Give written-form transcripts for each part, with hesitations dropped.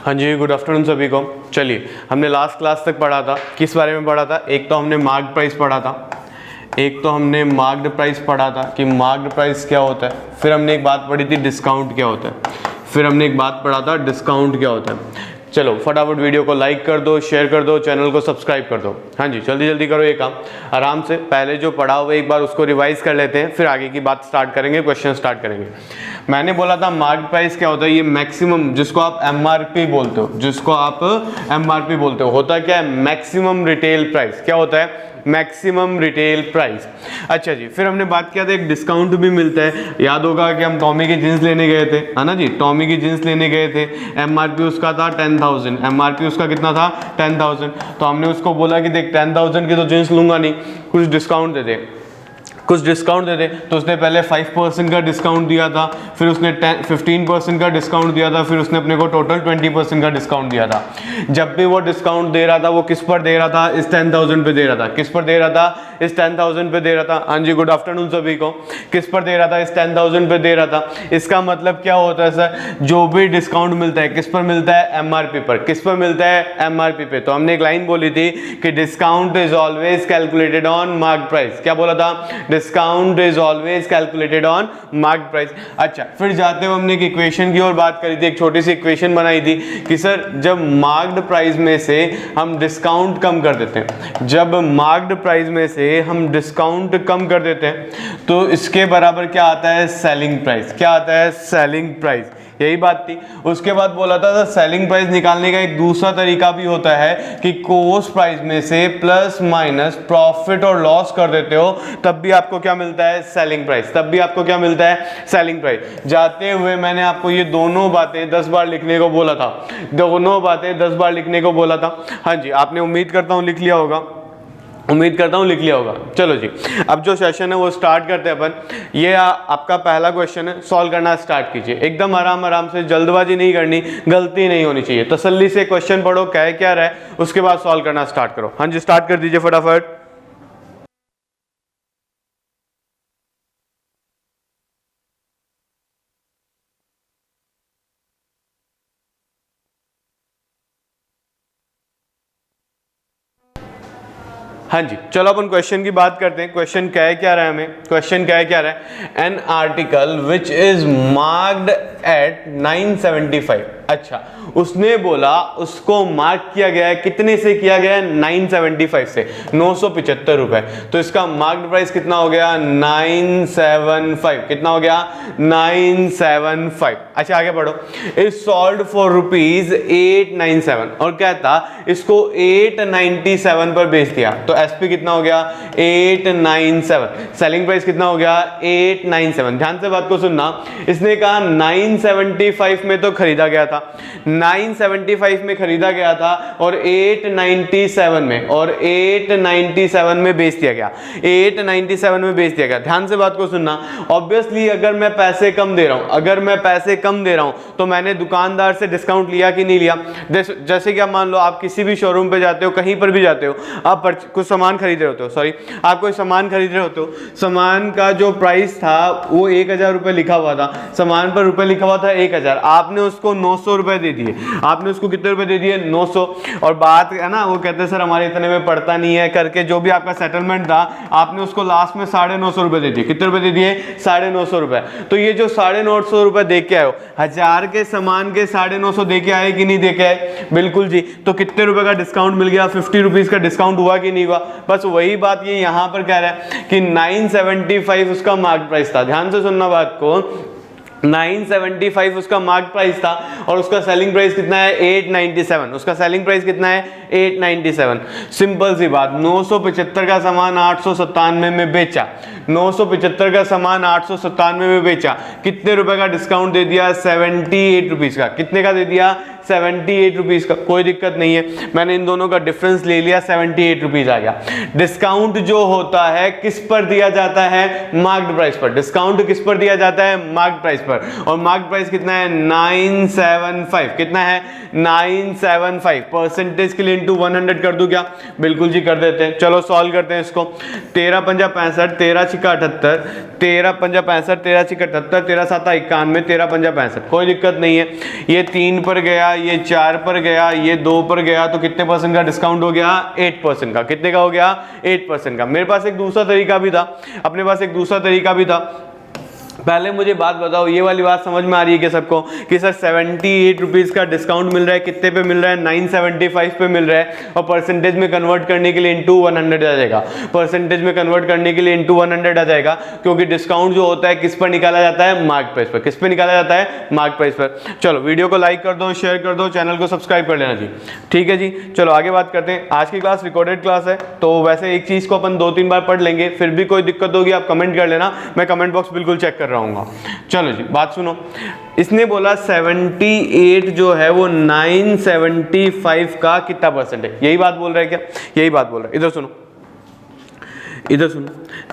हाँ जी, good afternoon सभी को। चलिए, हमने लास्ट क्लास तक पढ़ा था, किस बारे में पढ़ा था? एक तो हमने मार्क्ड प्राइस पढ़ा था, एक तो हमने मार्क्ड प्राइस पढ़ा था कि मार्क्ड प्राइस क्या होता है। फिर हमने एक बात पढ़ी थी डिस्काउंट क्या होता है। फिर हमने एक बात पढ़ा था डिस्काउंट क्या होता है। चलो फटाफट वीडियो को लाइक कर दो, शेयर कर दो, चैनल को सब्सक्राइब कर दो। हाँ जी, जल्दी जल्दी करो ये काम आराम से। पहले जो पढ़ा हुआ एक बार उसको रिवाइज कर लेते हैं, फिर आगे की बात स्टार्ट करेंगे, क्वेश्चन स्टार्ट करेंगे। मैंने बोला था मार्केट प्राइस क्या होता है, ये मैक्सिमम, जिसको आप एमआरपी बोलते हो, जिसको आप एमआरपी बोलते हो, होता क्या है? Maximum retail price. क्या होता है? Maximum retail price. अच्छा जी, फिर हमने बात किया था एक डिस्काउंट भी मिलता है। याद होगा कि हम टॉमी की जींस लेने गए थे, है ना जी, टॉमी की जींस लेने गए थे। एमआरपी उसका था 10,000, एमआरपी उसका कितना था? 10,000। तो हमने उसको बोला कि देख 10,000 की तो जींस लूंगा नहीं, कुछ डिस्काउंट दे दे, कुछ डिस्काउंट दे दे। तो उसने पहले 5% का डिस्काउंट दिया था, फिर उसने 15% का डिस्काउंट दिया था, फिर उसने अपने को टोटल 20% का डिस्काउंट दिया था। जब भी वो डिस्काउंट दे रहा था वो किस पर दे रहा था? इस 10,000 पे दे रहा था। किस पर दे रहा था? इस 10,000 पे दे रहा था। हाँ जी, गुड आफ्टरनून सभी को। किस पर दे रहा था? इस 10,000 पे दे रहा था। इसका मतलब क्या होता है सर? जो भी डिस्काउंट मिलता है किस पर मिलता है? एमआरपी पर। किस पर मिलता है? एमआरपी पे। तो हमने एक लाइन बोली थी कि discount is always calculated on mark price. क्या बोला था? Discount is always calculated on mark price. अच्छा, फिर जाते हुए हमने एक इक्वेशन की और बात करी थी, एक छोटी सी इक्वेशन बनाई थी कि सर जब मार्क्ड प्राइस में से हम डिस्काउंट कम कर देते हैं, जब मार्क्ड प्राइस में से हम डिस्काउंट कम कर देते हैं तो इसके बराबर क्या आता है? Selling price. क्या आता है? Selling price. यही बात थी। उसके बाद बोला था सेलिंग प्राइस निकालने का एक दूसरा तरीका भी होता है कि कॉस्ट प्राइस में से प्लस माइनस प्रॉफिट और लॉस कर देते हो, तब भी आपको क्या मिलता है? Selling price. तब भी आपको क्या मिलता है? Selling price. जाते हुए मैंने आपको ये दोनों बातें 10 बार लिखने को बोला था, दोनों बातें 10 बार लिखने को बोला था। हाँ जी, आपने उम्मीद करता हूँ लिख लिया होगा, उम्मीद करता हूँ लिख लिया होगा। चलो जी, अब जो सेशन है वो स्टार्ट करते हैं अपन। ये आपका पहला क्वेश्चन है, सॉल्व करना स्टार्ट कीजिए। एकदम आराम आराम से, जल्दबाजी नहीं करनी, गलती नहीं होनी चाहिए। तसल्ली से क्वेश्चन पढ़ो, क्या रहा है, उसके बाद सॉल्व करना स्टार्ट करो। हाँ जी, स्टार्ट कर दीजिए फटाफट। हाँ जी, चलो अपन क्वेश्चन की बात करते हैं। क्वेश्चन क्या रहा है हमें? क्वेश्चन क्या रहा है? An article which is marked at 975। अच्छा, उसने बोला उसको मार्क किया गया है, कितने से किया गया है? 975 से, 975 रुपए। तो इसका मार्क्ड प्राइस कितना हो गया? 975। कितना हो गया? 975। अच्छा, आगे बढ़ो। इज सॉल्ड फॉर ₹897 और क्या था? इसको 897 पर बेच दिया। तो एसपी कितना हो गया? 897। सेलिंग प्राइस कितना हो गया? 897। ध्यान से बात को सुनना। इसने कहा 975 में तो खरीदा गया था, 975 में खरीदा गया था और 897 में, और 897 में बेच दिया गया, 897 में बेच दिया गया। ध्यान से बात को सुनना। ऑब्वियसली अगर मैं पैसे कम दे रहा हूं, अगर मैं पैसे कम दे रहा हूं तो मैंने दुकानदार से डिस्काउंट लिया कि नहीं लिया? जैसे कि आप मान लो आप किसी भी शोरूम पे जाते हो, कहीं पर भी जाते हो, आप कुछ सामान खरीद रहे होते हो, सॉरी, आप कोई सामान खरीद रहे होते हो, सामान का जो प्राइस था वो 1,000 रुपए लिखा हुआ था, सामान पर रुपए लिखा हुआ था 1,000, आपने उसको 900 रुपए दे दिए। आपने उसको कितने रुपए दे दिए? 900। और बात है ना, वो कहते हैं सर हमारे इतने में पड़ता नहीं है करके, जो भी आपका सेटलमेंट था आपने उसको लास्ट में 950 रुपए दे दिए। कितने रुपए दे दिए? 950 रुपए। तो ये जो 950 रुपए दे के आए, 1000 के सामान के 950 दे के आए कि नहीं दे के आए? बिल्कुल जी। तो कितने रुपए का डिस्काउंट मिल गया? 50 रुपीज का डिस्काउंट हुआ कि नहीं हुआ? बस वही बात ये यहां पर कह रहा है कि 975 उसका मार्केट प्राइस था। ध्यान से सुनना बात को, 975 उसका मार्केट प्राइस था और उसका सेलिंग प्राइस कितना है? 897। उसका सेलिंग प्राइस कितना है? 897। सिंपल सी बात, 975 का सामान 897 में बेचा, 975 का सामान 897 में बेचा, कितने रुपए का डिस्काउंट दे दिया? 78 रुपीज का। कितने का दे दिया? 78 रुपीज का। कोई दिक्कत नहीं है, मैंने इन दोनों का डिफरेंस ले लिया, 78 रुपीज आ गया। डिस्काउंट जो होता है किस पर दिया जाता है? मार्क्ड प्राइस पर। डिस्काउंट किस पर दिया जाता है? मार्क्ड प्राइस पर। पर, और मार्क प्राइस कितना है 975, कितना है 975, परसेंटेज के लिए इंटू 100 कर दूं क्या? बिल्कुल जी कर देते हैं। चलो सॉल्व करते हैं इसको। 13 पंजा 65, 13 छिका 78, 13 पंजा 65, 13 छिका 78, 13 साता 91, 13 पंजा 65, कोई दिक्कत नहीं है। ये 3 पर गया, ये 4 पर गया, ये 2 पर गया, तो कितने परसेंट का डिस्काउंट हो गया? 8% का। कितने का हो गया? 8% का। मेरे पास एक दूसरा तरीका भी था, अपने पास एक दूसरा तरीका भी था। पहले मुझे बात बताओ, ये वाली बात समझ में आ रही है कि सबको, कि सर 78 रुपीज़ का डिस्काउंट मिल रहा है, कितने पे मिल रहा है? 975 पे मिल रहा है, और परसेंटेज में कन्वर्ट करने के लिए इंटू 100 आ जाएगा, परसेंटेज में कन्वर्ट करने के लिए इंटू 100 आ जाएगा, क्योंकि डिस्काउंट जो होता है किस पर निकाला जाता है? मार्क प्राइस पर। किस पे निकाला जाता है? मार्क प्राइस पर। चलो वीडियो को लाइक कर दो, शेयर कर दो, चैनल को सब्सक्राइब कर लेना जी। ठीक है जी, चलो आगे बात करते हैं। आज की क्लास रिकॉर्डेड क्लास है, तो वैसे एक चीज़ को अपन 2-3 बार पढ़ लेंगे, फिर भी कोई दिक्कत होगी आप कमेंट कर लेना, मैं कमेंट बॉक्स बिल्कुल चेक कर रहा हूँ। चलो जी बात सुनो, इसने बोला 78 जो है वो 975 का कितना परसेंट है? यही बात बोल रहा है क्या? यही बात बोल रहा है। इधर सुनो, इधर सुनो,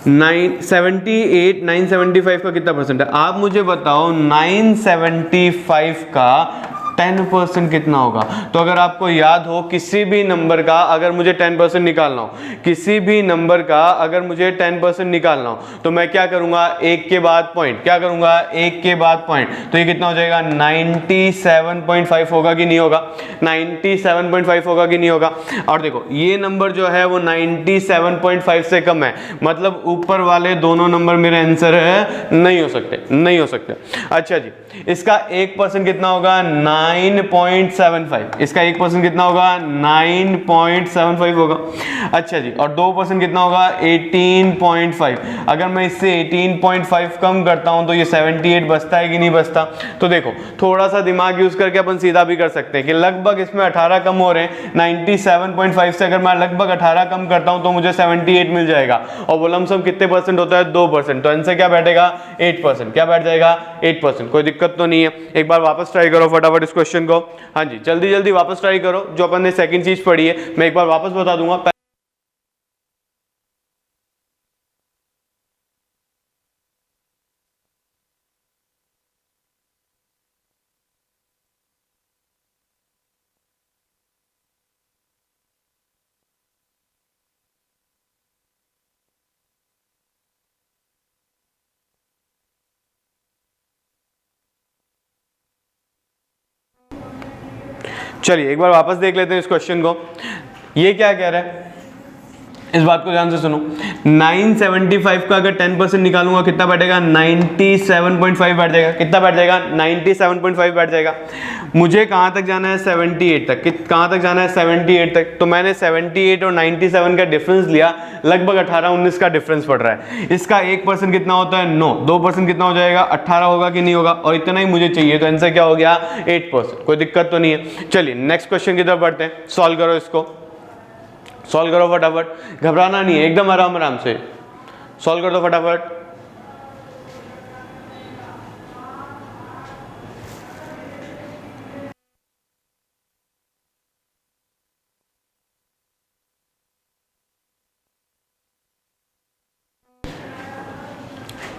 978 975 का कितना परसेंट है? आप मुझे बताओ 975 का 10% कितना होगा? तो अगर आपको याद हो, किसी भी नंबर का अगर मुझे 10% निकालना हो, किसी भी नंबर का अगर मुझे 10% निकालना हो, तो मैं क्या करूंगा? एक के बाद पॉइंट, क्या करूंगा? एक के बाद पॉइंट। तो ये कितना हो जाएगा? 97.5 होगा कि नहीं होगा? 97.5 होगा कि नहीं होगा? और देखो ये नंबर जो है वो 97.5 से कम है, मतलब ऊपर वाले दोनों नंबर मेरे आंसर है, नहीं हो सकते, नहीं हो सकते। अच्छा जी, इसका 1% कितना होगा? 9.75। इसका 1% कितना होगा? 9.75 होगा। अच्छा जी, और 2% कितना होगा? 18.5। अगर मैं इससे 18.5 कम करता हूं तो ये 78 बचता है कि नहीं बचता? तो देखो थोड़ा सा दिमाग यूज करके अपन सीधा भी कर सकते हैं कि लगभग इसमें 18 कम हो रहे हैं। 97.5 से अगर मैं लगभग 18 कम करता हूं तो मुझे 78 मिल जाएगा, और वो लमसम कितने परसेंट होता है? 2%। तो आंसर क्या बैठेगा? 8%। क्या बैठ जाएगा? 8%। कोई दिक्कत तो नहीं है। एक बार वापस ट्राई करो फटाफट इस क्वेश्चन को। हाँ जी, जल्दी जल्दी वापस ट्राई करो। जो अपन ने सेकंड चीज पढ़ी है मैं एक बार वापस बता दूंगा। चलिए एक बार वापस देख लेते हैं इस क्वेश्चन को। ये क्या कह रहा है, इस बात को ध्यान से सुनो। 975 का अगर 10% निकालूंगा कितना बैठेगा? 97.5 बैठ जाएगा। कितना बैठ जाएगा? 97.5 बैठ जाएगा। मुझे कहां तक जाना है? 78 तक। कहां तक जाना है? 78 तक। तो मैंने 78 और 97 का डिफरेंस लिया, लगभग 18-19 का डिफरेंस पड़ रहा है। इसका 1% कितना होता है? 9। 2% कितना हो जाएगा? 18 होगा कि नहीं होगा? और इतना ही मुझे चाहिए, तो आंसर क्या हो गया? 8%। कोई दिक्कत तो नहीं है। चलिए नेक्स्ट क्वेश्चन की तरफ बढ़ते हैं। सॉल्व करो इसको, सॉल्व करो फटाफट, घबराना नहीं है, एकदम आराम आराम से सॉल्व कर दो फटाफट।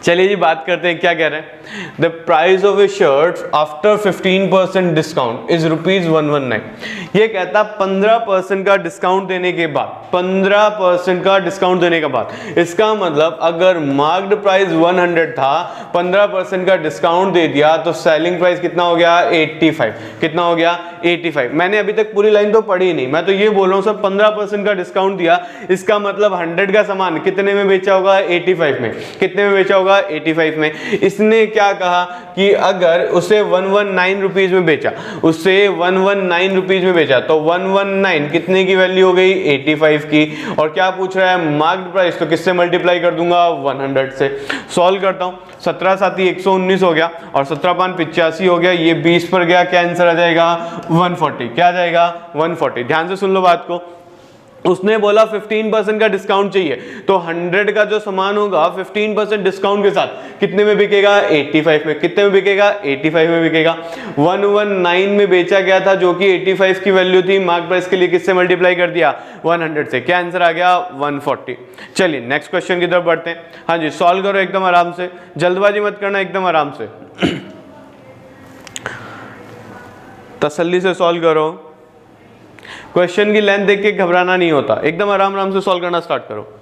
चलिए जी बात करते हैं, क्या कह रहे हैं? The price of A shirt after 15% discount is ₹119। ये कहता 15% का डिस्काउंट देने के बाद, 15% का डिस्काउंट देने के बाद, इसका मतलब अगर मार्क्ड प्राइस 100 था, 15% का डिस्काउंट दे दिया तो सेलिंग प्राइस कितना हो गया? 85। कितना हो गया? 85। मैंने अभी तक पूरी लाइन तो पढ़ी नहीं, मैं तो ये बोल रहा हूँ सर 15% का डिस्काउंट दिया, इसका मतलब 100 का सामान कितने में बेचा होगा? 85 में। कितने में बेचा होगा? 85 में। इसने क्या कहा कि अगर उसे 119 रुपीज में बेचा, उसे 119 रुपीज में बेचा, तो 119 कितने की वैल्यू हो गई? 85 की। और क्या पूछ रहा है? मार्क्ड प्राइस, तो किससे मल्टीप्लाई कर दूंगा? 100 से। सॉल्व करता हूं। 17 साथी 119 हो गया, और 17 पान 85 हो गया, ये 20 पर गया, क्या आंसर आ जाएगा? 140। क्या आ जाएगा? 140। ध्यान से सुन लो बात को। उसने बोला 15% का डिस्काउंट चाहिए, तो 100 का जो सामान होगा 15% डिस्काउंट के साथ कितने में बिकेगा? 85 में। कितने में बिकेगा? 85 में बिकेगा। 119 में बेचा गया था, जो कि 85 की वैल्यू थी। मार्क प्राइस के लिए किससे मल्टीप्लाई कर दिया? 100 से। क्या आंसर आ गया? 140। चलिए नेक्स्ट क्वेश्चन की तरफ बढ़ते हैं। हाँ जी, सॉल्व करो एकदम आराम से, जल्दबाजी मत करना, एकदम आराम से। तसल्ली से सॉल्व करो। क्वेश्चन की लेंथ देख के घबराना नहीं होता, एकदम आराम आराम से सॉल्व करना स्टार्ट करो।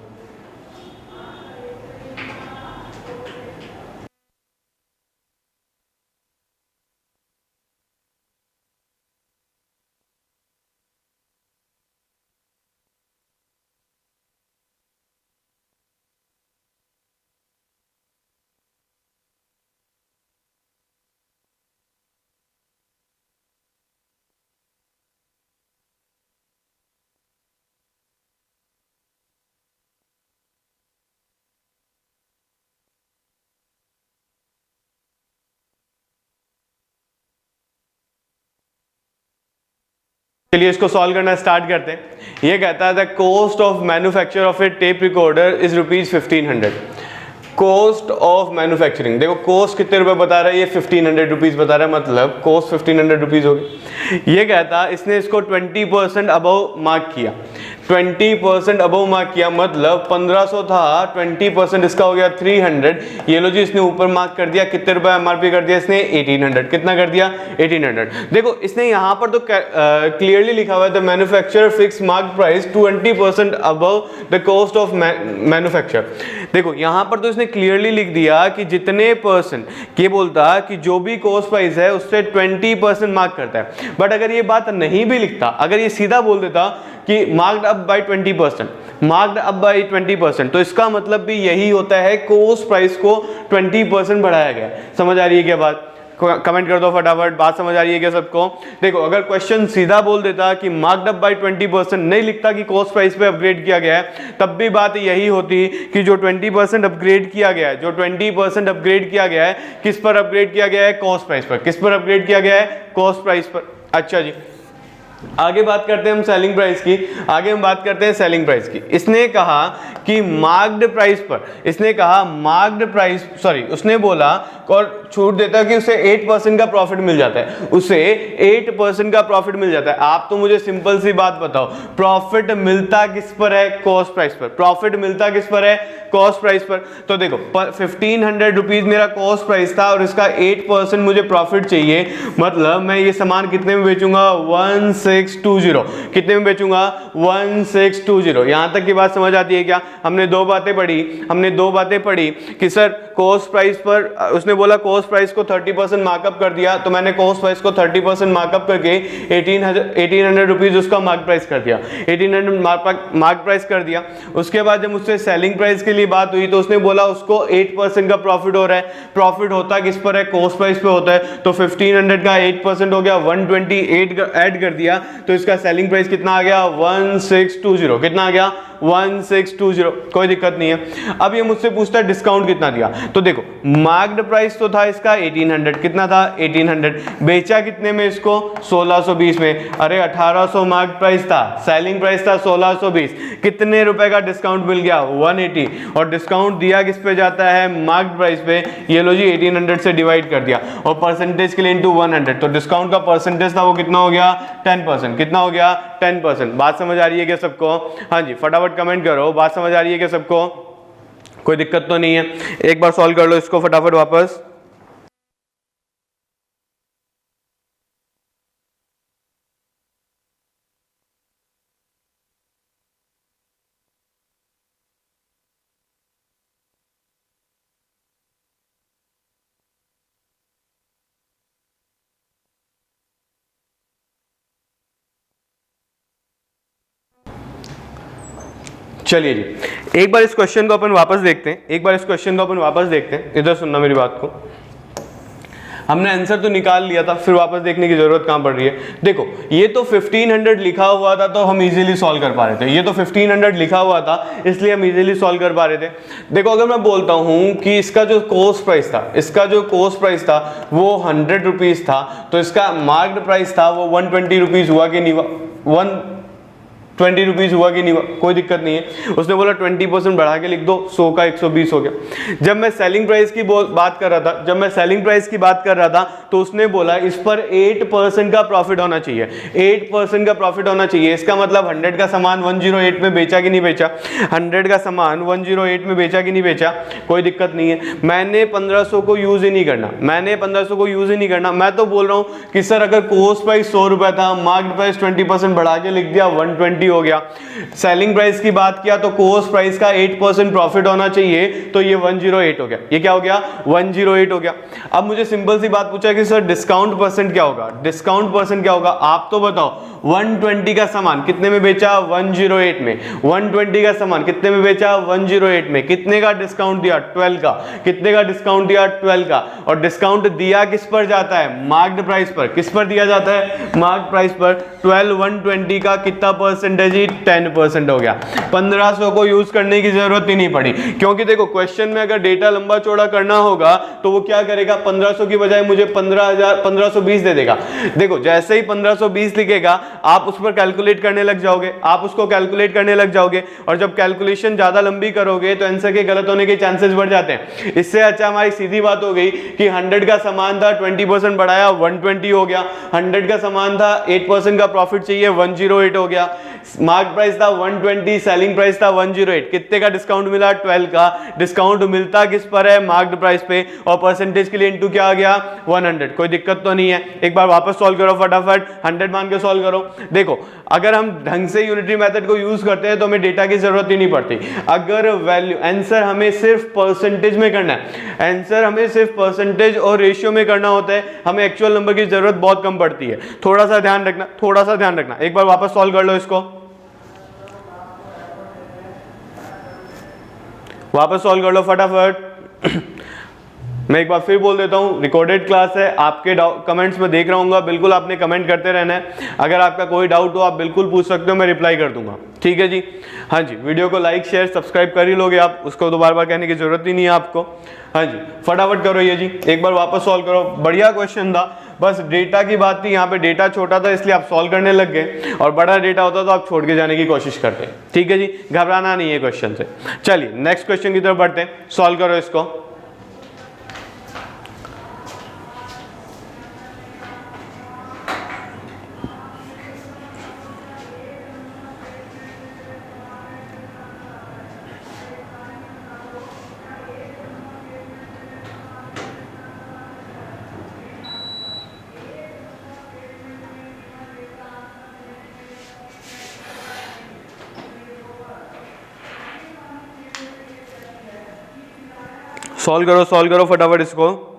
चलिए इसको सॉल्व करना स्टार्ट करते हैं। ये कहता है the cost of manufacture of A tape recorder is ₹1500। Cost of manufacturing, देखो कॉस्ट कितने रुपए बता रहा है, ये 1500 रुपीज बता रहा है, मतलब कॉस्ट 1500 रुपीज होगी। ये कहता है इसने इसको 20% अबव मार्क किया, 20% अबव मार्क किया, मतलब 1500 था, 20% इसका हो गया 300। ये लो जी इसने ऊपर मार्क कर दिया, कितने रुपए एमआरपी कर दिया इसने 1800। कितना कर दिया 1800। देखो इसने यहाँ पर तो क्लियरली लिखा हुआ है the manufacturer fix mark price 20% above the cost of manufacture. देखो यहाँ पर तो इसने क्लियरली लिख दिया कि जितने परसेंट, ये बोलता कि जो भी कॉस्ट प्राइस है उससे 20% मार्क करता है। बट अगर ये बात नहीं भी लिखता, अगर ये सीधा बोल देता कि marked up by 20%, marked up by 20%, तो इसका मतलब भी यही होता है कॉस्ट प्राइस को 20% बढ़ाया गया। समझ आ रही है क्या बात? कमेंट कर दो फटाफट, बात समझ आ रही है क्या सबको? देखो अगर क्वेश्चन सीधा बोल देता कि मार्क्ड अप बाय 20%, नहीं लिखता कि कॉस्ट प्राइस पे अपग्रेड किया गया है, तब भी बात यही होती कि जो 20% अपग्रेड किया गया है, जो 20% अपग्रेड किया गया है, किस पर अपग्रेड किया गया है? कॉस्ट प्राइस पर। किस पर अपग्रेड किया गया है? कॉस्ट प्राइस पर। अच्छा जी, आगे बात करते हैं हम सेलिंग प्राइस की। आगे हम बात करते हैं सेलिंग प्राइस की। इसने कहा कि मार्क्ड प्राइस पर, इसने कहा मार्क्ड प्राइस, सॉरी उसने बोला और छूट देता कि उसे 8% का प्रॉफिट मिल जाता है, उसे 8% का प्रॉफिट मिल जाता है। आप तो मुझे सिंपल सी बात बताओ, प्रॉफिट मिलता किस पर है? कॉस्ट प्राइस पर। प्रॉफिट मिलता किस पर है? कॉस्ट प्राइस पर। तो देखो 1500 रुपीज मेरा कॉस्ट प्राइस था और इसका 8% मुझे प्रॉफिट चाहिए, मतलब मैं ये सामान कितने में बेचूंगा? 1620। कितने में बेचूंगा? 1620। यहां तक की बात समझ आती है क्या? हमने दो बातें पढ़ी कि सर कॉस्ट प्राइस पर, उसने बोला कॉस्ट प्राइस को 30% मार्कअप कर दिया, तो मैंने कॉस्ट प्राइस को 30% मार्कअप करके 1800 रुपीज उसका मार्क प्राइस कर दिया, 1800 मार्क प्राइस कर दिया। उसके बाद जब मुझसे सेलिंग प्राइस के लिए बात हुई तो उसने बोला उसको 8% का प्रॉफिट हो रहा है। प्रॉफिट होता किस पर है? कॉस्ट प्राइस पे होता है। तो 1500 का 8% हो गया, 128 ऐड कर दिया, तो इसका सेलिंग प्राइस कितना आ गया? 1620। कितना आ गया? 1620। कोई दिक्कत नहीं है। अब ये मुझसे पूछता है डिस्काउंट कितना दिया, तो देखो मार्क्ड प्राइस तो था इसका 1800। कितना था? 1800। बेचा कितने में इसको? 1620 में। अरे 1800 मार्क प्राइस था, सेलिंग प्राइस था 1620, कितने रुपए का डिस्काउंट मिल गया? 180। और डिस्काउंट दिया किस पे जाता है? मार्क्ड प्राइस पे। ये लो जी 1800 से डिवाइड कर दिया और परसेंटेज के लिए इंटू 100, तो डिस्काउंट का परसेंटेज था वो कितना हो गया? 10%। कितना हो गया? 10%। बात समझ आ रही है क्या सबको? हाँ जी, फटाफट कमेंट करो, बात समझ आ रही है क्या सबको? कोई दिक्कत तो नहीं है? एक बार सॉल्व कर लो इसको फटाफट वापस। चलिए जी, एक बार इस क्वेश्चन को अपन वापस देखते हैं, इधर सुनना मेरी बात को। हमने आंसर तो निकाल लिया था, फिर वापस देखने की जरूरत कहां पड़ रही है? देखो ये तो 1500 लिखा हुआ था तो हम इजीली सॉल्व कर पा रहे थे, ये तो 1500 लिखा हुआ था इसलिए हम इजीली सॉल्व कर पा रहे थे। देखो अगर मैं बोलता हूं कि इसका जो कॉस्ट प्राइस था वो 100 रुपीज था, तो इसका मार्क्ड प्राइस था वो 120 रुपीज हुआ कि नहीं? 20 रुपीज़ हुआ कि नहीं हुआ, कोई दिक्कत नहीं है। उसने बोला 20% बढ़ा के लिख दो, 100 का 120 हो गया। जब मैं सेलिंग प्राइस की बात कर रहा था तो उसने बोला इस पर 8% का प्रॉफिट होना चाहिए, 8% का प्रॉफिट होना चाहिए। इसका मतलब 100 का सामान 108 में बेचा कि नहीं बेचा, 100 का सामान 108 में बेचा कि नहीं बेचा, कोई दिक्कत नहीं है। मैंने 1500 को यूज ही नहीं करना, मैं तो बोल रहा हूं कि सर अगर कोस्ट प्राइस 100 रुपए था, मार्केट प्राइस 20% बढ़ा के लिख दिया 120 हो गया। सेलिंग प्राइस की बात किया तो कोस्ट प्राइस का 8% प्रॉफिट होना चाहिए, तो ये 108 हो गया। ये क्या हो गया, 108 हो गया। अब मुझे सिंपल सी बात पूछा कि सर डिस्काउंट परसेंट क्या होगा, डिस्काउंट परसेंट क्या होगा, आप तो बताओ। 120 का सामान कितने में बेचा, 108 में। 120 का सामान कितने में बेचा, 108 में। कितने का डिस्काउंट दिया, 12 का। कितने का डिस्काउंट दिया, 12 का। और डिस्काउंट दिया किस पर जाता है, मार्क्ड प्राइस पर। किस पर दिया जाता है, मार्क्ड प्राइस पर। 12 120 का कितना परसेंटेज ही, 10% हो गया। 1500 को यूज करने की जरूरत ही नहीं पड़ी, क्योंकि देखो क्वेश्चन में अगर डेटा लंबा चौड़ा करना होगा तो वो क्या करेगा, 1500 की बजाय मुझे 1520 दे देगा। देखो जैसे ही 1520 लिखेगा आप उस पर कैलकुलेट करने लग जाओगे, और जब कैलकुलेशन ज्यादा लंबी करोगे तो आंसर के गलत होने के चांसेस बढ़ जाते हैं। इससे अच्छा हमारी सीधी बात हो गई कि 100 का सामान था, 20% बढ़ाया 120 हो गया। 100 का सामान था, 8% का प्रॉफिट चाहिए, 108 हो गया। मार्क प्राइस था 120, सेलिंग प्राइस था 108। कितने का डिस्काउंट मिला, 12 का। डिस्काउंट मिलता किस पर है, मार्क्ड प्राइस पे, और परसेंटेज के लिए इनटू क्या आ गया, 100। कोई दिक्कत तो नहीं है। एक बार वापस सॉल्व करो फटाफट, 100 मान के सॉल्व करो। देखो अगर हम ढंग से यूनिटरी मेथड को यूज करते हैं तो हमें डेटा की जरूरत ही नहीं पड़ती। अगर वैल्यू आंसर हमें सिर्फ परसेंटेज में करना है, आंसर हमें सिर्फ परसेंटेज और रेशियो में करना होता है, हमें एक्चुअल नंबर की जरूरत बहुत कम पड़ती है। थोड़ा सा ध्यान रखना। एक बार वापस सॉल्व कर लो इसको, वापस सॉल्व कर लो फटाफट। मैं एक बार फिर बोल देता हूँ, रिकॉर्डेड क्लास है, आपके कमेंट्स में देख रहा हूँ, बिल्कुल आपने कमेंट करते रहना है। अगर आपका कोई डाउट हो आप बिल्कुल पूछ सकते हो, मैं रिप्लाई कर दूंगा, ठीक है जी। हाँ जी, वीडियो को लाइक शेयर सब्सक्राइब कर ही लोगे आप, उसको तो बार बार कहने की जरूरत ही नहीं है आपको। हाँ जी फटाफट करो ये जी, एक बार वापस सॉल्व करो। बढ़िया क्वेश्चन था, बस डेटा की बात थी, यहाँ पे डेटा छोटा था इसलिए आप सॉल्व करने लग गए, और बड़ा डेटा होता तो आप छोड़ के जाने की कोशिश करते। ठीक है जी, घबराना नहीं है क्वेश्चन से। चलिए नेक्स्ट क्वेश्चन की तरफ बढ़ते हैं, सॉल्व करो इसको। सॉल्व करो फटाफट इसको।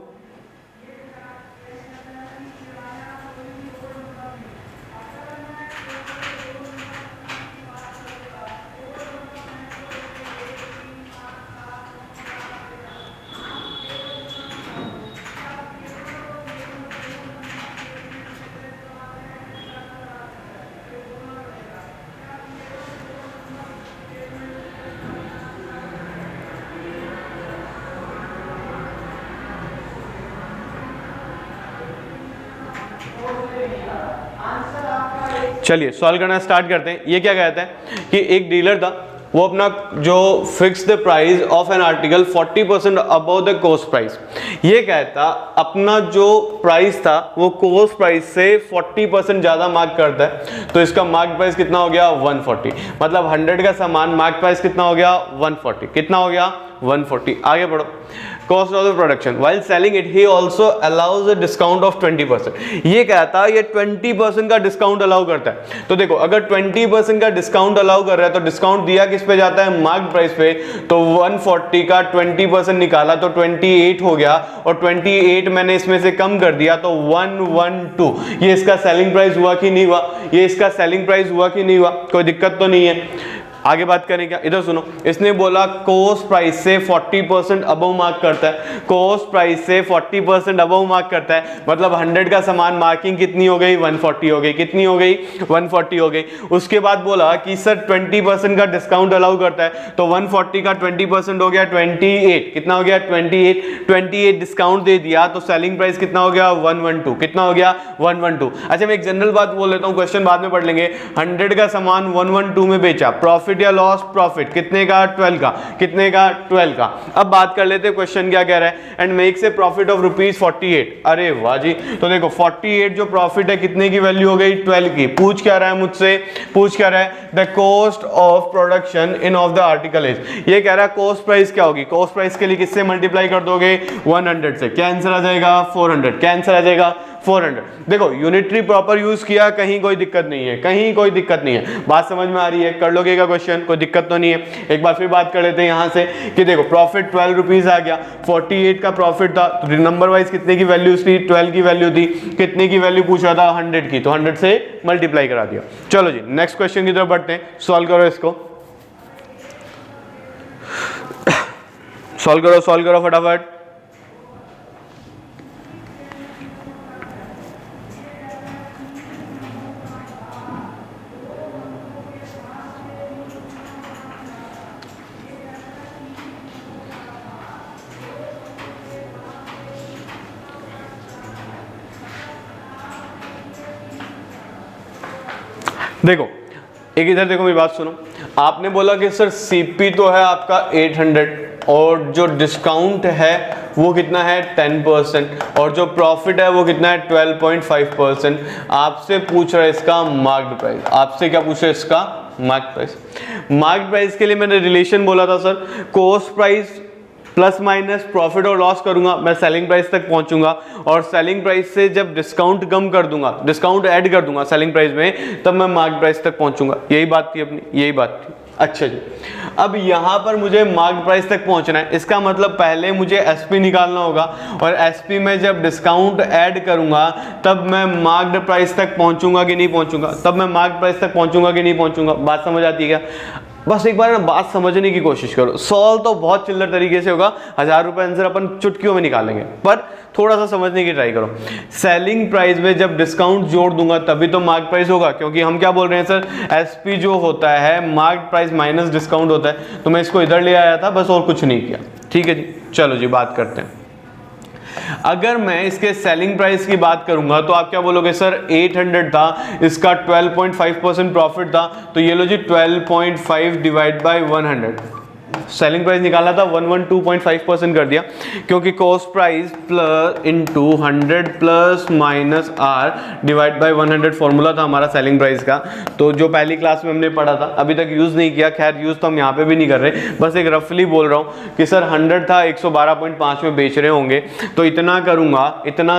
चलिए सॉल्व करना स्टार्ट करते हैं। ये क्या कहता है कि एक डीलर था, वो अपना जो fix the price of an article 40% above the coast price, ये कहता अपना जो प्राइस था वो कोस्ट प्राइस से 40% ज्यादा मार्क करता है, तो इसका मार्क प्राइस कितना हो गया, 140। मतलब 100 का सामान मार्क प्राइस कितना हो गया, 140। कितना हो गया, 140। आगे बढ़ो। Cost of the production while selling it he also allows a discount of 20%। ये कहता है ये 20% का डिस्काउंट अलाउ करता है। तो देखो अगर 20% का डिस्काउंट अलाउ कर रहा है तो डिस्काउंट दिया किस पे जाता है, मार्क प्राइस पे। तो 140 का 20% निकाला तो 28 हो गया, और 28 मैंने इसमें से कम कर दिया तो 112। ये इसका सेलिंग प्राइस हुआ कि नहीं हुआ, ये इसका सेलिंग प्राइस हुआ कि नहीं हुआ, कोई दिक्कत तो नहीं है। आगे बात करें क्या, इधर सुनो, इसने बोला कॉस्ट प्राइस से 40% अबव मार्क करता है, कॉस्ट प्राइस से 40% अबव मार्क करता है, मतलब 100 का सामान मार्किंग कितनी हो गई, 140 हो गई, कितनी हो गई, 140 हो गई। उसके बाद बोला कि सर 20% का डिस्काउंट अलाउ करता है, तो 140 का 20% हो गया 28, कितना हो गया 28 डिस्काउंट दे दिया, तो सेलिंग प्राइस कितना हो गया 112, कितना हो गया 112। अच्छा मैं एक जनरल बात बोल लेता हूं, क्वेश्चन बाद में पढ़ लेंगे। 100 का सामान 112 में बेचा, प्रॉफिट या लॉस, प्रॉफिट कितने का 12 का, कितने का 12 का। अब बात कर लेते हैं क्वेश्चन क्या कह रहा है, and makes a profit of ₹48। अरे वाह जी, तो देखो 48 जो प्रॉफिट है कितने की वैल्यू हो गई 12 की। पूछ क्या रहा है मुझसे, पूछ क्या रहा है, the cost of production in of the article is, ये कह रहा है कॉस्ट प्राइस क्या होगी, कॉस्ट प्राइस के लिए किससे मल्टीप्लाई कर दोगे 100 से, क्या आंसर आ जाएगा 400, क्या आंसर आ जाएगा 400। देखो यूनिटरी प्रॉपर यूज किया, कहीं कोई दिक्कत नहीं है, कहीं कोई दिक्कत नहीं है, बात समझ में आ रही है, कर लोगे का क्वेश्चन, कोई दिक्कत तो नहीं है। एक बार फिर बात कर लेते हैं यहां से कि देखो प्रॉफिट 12 रुपीज आ गया, 48 का प्रॉफिट था, तो नंबर वाइज कितने की वैल्यू थी, 12 की वैल्यू थी, कितने की वैल्यू पूछ रहा था 100 की, तो 100 से मल्टीप्लाई करा दिया। चलो जी नेक्स्ट क्वेश्चन की तरफ बढ़ते हैं, सॉल्व करो इसको, सॉल्व करो फटाफट। देखो एक इधर देखो, मेरी बात सुनो, आपने बोला कि सर सीपी तो है आपका 800 और जो डिस्काउंट है वो कितना है 10% और जो प्रॉफिट है वो कितना है 12.5%। आपसे पूछ रहा है इसका मार्क्ड प्राइस, आपसे क्या पूछ रहा है इसका मार्क्ड प्राइस। मार्क्ड प्राइस के लिए मैंने रिलेशन बोला था sir, cost price plus minus profit और लॉस करूंगा, मैं सेलिंग प्राइस तक पहुंचूंगा, और सेलिंग प्राइस से जब डिस्काउंट कम कर दूंगा, डिस्काउंट ऐड कर दूंगा सेलिंग प्राइस में, तब मैं मार्क प्राइस तक पहुंचूंगा। यही बात थी अपनी, यही बात थी। अच्छा जी, अब यहां पर मुझे मार्क प्राइस तक पहुंचना है, इसका मतलब पहले मुझे एसपी निकालना होगा, और एसपी में जब डिस्काउंट ऐड करूंगा तब मैं मार्क्ड प्राइस तक पहुंचूंगा कि नहीं पहुंचूंगा, तब मैं मार्क प्राइस तक पहुंचूंगा कि नहीं पहुंचूंगा। बात समझ आती है क्या? बस एक बार ना बात समझने की कोशिश करो, सॉल्व तो बहुत चिल्लर तरीके से होगा, 1000 रुपए आंसर अपन चुटकियों में निकालेंगे, पर थोड़ा सा समझने की ट्राई करो। सेलिंग प्राइस में जब डिस्काउंट जोड़ दूंगा तभी तो मार्क प्राइस होगा, क्योंकि हम क्या बोल रहे हैं सर, एसपी जो होता है मार्क प्राइस माइनस डिस्काउंट होता है, तो मैं इसको इधर ले आया था बस, और कुछ नहीं किया। ठीक है जी, चलो जी बात करते हैं। अगर मैं इसके सेलिंग प्राइस की बात करूंगा तो आप क्या बोलोगे सर, 800 था, इसका 12.5% प्रॉफिट था, तो ये लो जी 12.5 डिवाइड बाय 100, सेलिंग प्राइस निकालना था 112.5% कर दिया, क्योंकि cost price plus into 100 plus minus R divide by 100 formula था हमारा सेलिंग प्राइस का, तो जो पहली क्लास में हमने पढ़ा था, अभी तक यूज नहीं किया, खैर यूज तो हम यहाँ पे भी नहीं कर रहे, बस एक रफली बोल रहा हूँ कि सर 100 था 112.5 में बेच रहे होंगे, तो इतना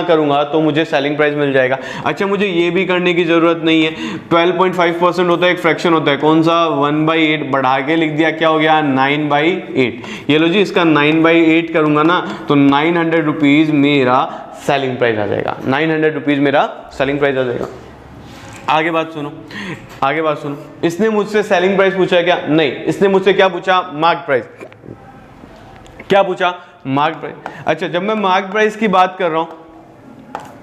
करूंगा तो मुझे सेलिंग प्राइस मिल जाएगा। अच्छा मुझे ये भी करने की जरूरत नहीं है, 12.5% होता है, एक फ्रैक्शन होता है, कौन सा 1/8 बढ़ा के लिख दिया, क्या हो गया 9/8। ये लो जी, इसका 9/8 करूंगा ना तो 900 रुपीज मेरा सेलिंग प्राइस आ जाएगा, 900 रुपीज मेरा सेलिंग प्राइस आ जाएगा। आगे बात सुनो, इसने मुझसे सेलिंग प्राइस पूछा है क्या? नहीं, इसने मुझसे क्या पूछा, मार्क प्राइस। क्या पूछा? Mark price. अच्छा जब मैं मार्क प्राइस की बात कर रहा हूं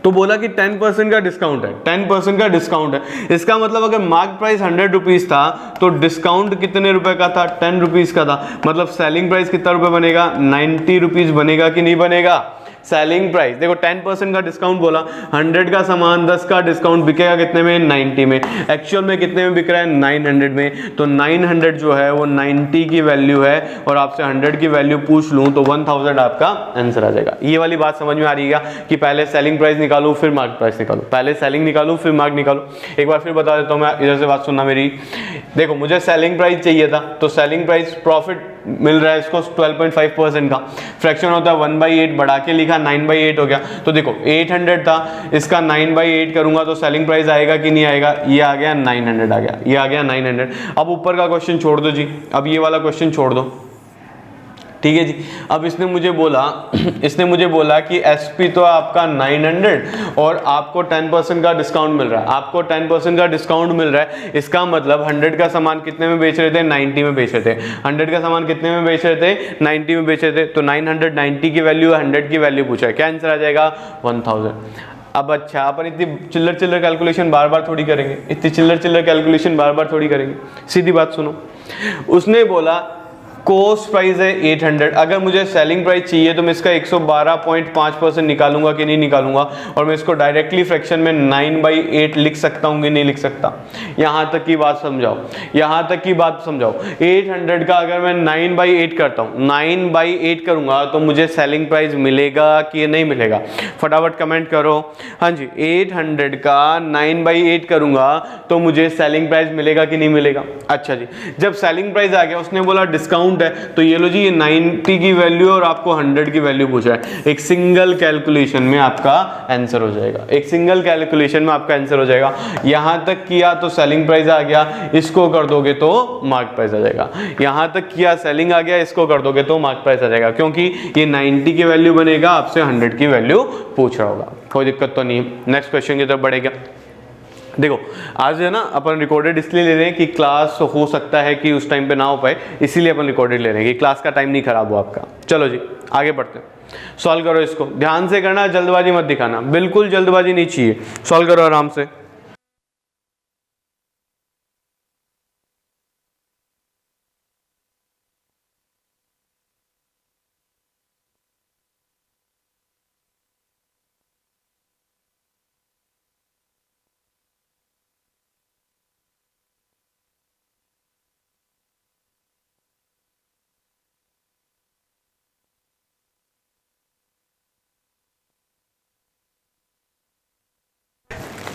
तो बोला कि 10% का डिस्काउंट है, 10% का डिस्काउंट है, इसका मतलब अगर मार्क प्राइस 100 रुपीज था तो डिस्काउंट कितने रुपए का था, 10 रुपीज का था, मतलब सेलिंग प्राइस कितना रुपए बनेगा, 90 रुपीज बनेगा कि नहीं बनेगा। सेलिंग प्राइस देखो 10% का डिस्काउंट बोला, 100 का सामान 10 का डिस्काउंट बिकेगा कितने में, 90 में, एक्चुअल में कितने में बिक रहा है 900 में, तो 900 जो है वो 90 की वैल्यू है, और आपसे 100 की वैल्यू पूछ लूं तो 1000 आपका आंसर आ जाएगा। ये वाली बात समझ में आ रही है कि पहले सेलिंग प्राइस निकालूं फिर मार्क प्राइस निकालूं, पहले सेलिंग निकालूं फिर मार्क निकालूं। एक बार फिर बता देता हूं मैं, इधर से बात सुनना मेरी। देखो मुझे सेलिंग प्राइस चाहिए था, तो सेलिंग प्राइस प्रॉफिट मिल रहा है इसको 12.5% का, फ्रैक्शन होता है 1/8, बढ़ा के लिखा 9/8 हो गया, तो देखो 800 था, इसका 9/8 करूंगा तो सेलिंग प्राइस आएगा कि नहीं आएगा, ये आ गया 900 आ गया, ये आ गया 900। अब ऊपर का क्वेश्चन छोड़ दो जी, अब ये वाला क्वेश्चन छोड़ दो, ठीक है जी। अब इसने मुझे बोला कि एसपी तो आपका 900 और आपको 10% का डिस्काउंट मिल रहा है, आपको 10% का डिस्काउंट मिल रहा है। इसका मतलब 100 का सामान कितने में बेच रहे थे, 90 में बेच रहे थे। 100 का सामान कितने में बेच रहे थे, 90 में बेच रहे थे। तो 990 की वैल्यू, 100 की वैल्यू पूछा है, क्या आंसर आ जाएगा 1000। अब अच्छा, अपन इतनी चिल्लर कैलकुलेशन बार बार थोड़ी करेंगे, इतनी चिल्लर कैलकुलेशन बार बार थोड़ी करेंगे। सीधी बात सुनो, उसने बोला कॉस्ट प्राइस है 800, अगर मुझे सेलिंग प्राइस चाहिए तो मैं इसका 112.5% निकालूंगा कि नहीं निकालूंगा, और मैं इसको डायरेक्टली फ्रैक्शन में 9/8 लिख सकता हूँ कि नहीं लिख सकता। यहाँ तक की बात समझाओ, यहाँ तक की बात समझाओ। 800 का अगर मैं 9/8 करता हूँ, 9/8 करूंगा तो मुझे सेलिंग प्राइस मिलेगा कि नहीं मिलेगा, फटाफट कमेंट करो। हाँ जी, 800 का 9/8 करूंगा तो मुझे सेलिंग प्राइस मिलेगा कि नहीं मिलेगा। अच्छा जी, जब सेलिंग प्राइस आ गया, उसने बोला डिस्काउंट है, तो ये लो जी, ये 90 की वैल्यू और आपको 100 की वैल्यू पूछा है। एक सिंगल कैलकुलेशन में आपका आंसर हो जाएगा, एक सिंगल कैलकुलेशन में आपका आंसर हो जाएगा। यहां तक किया तो सेलिंग प्राइस आ गया, इसको कर दोगे तो मार्क प्राइस आ जाएगा। यहां तक किया, सेलिंग आ गया, इसको कर दोगे तो मार्क प्राइस आ जाएगा, क्योंकि ये 90 की वैल्यू बनेगा, आपसे 100 की वैल्यू पूछ रहा होगा। कोई दिक्कत तो नहीं है। नेक्स्ट क्वेश्चन की तरफ बढ़ेगा। देखो, आज है ना अपन रिकॉर्डेड इसलिए ले रहे हैं कि क्लास हो सकता है कि उस टाइम पे ना हो पाए, इसीलिए अपन रिकॉर्डेड ले रहे हैं कि क्लास का टाइम नहीं खराब हो आपका। चलो जी, आगे बढ़ते हैं। सॉल्व करो इसको, ध्यान से करना, जल्दबाजी मत दिखाना, बिल्कुल जल्दबाजी नहीं चाहिए। सॉल्व करो आराम से।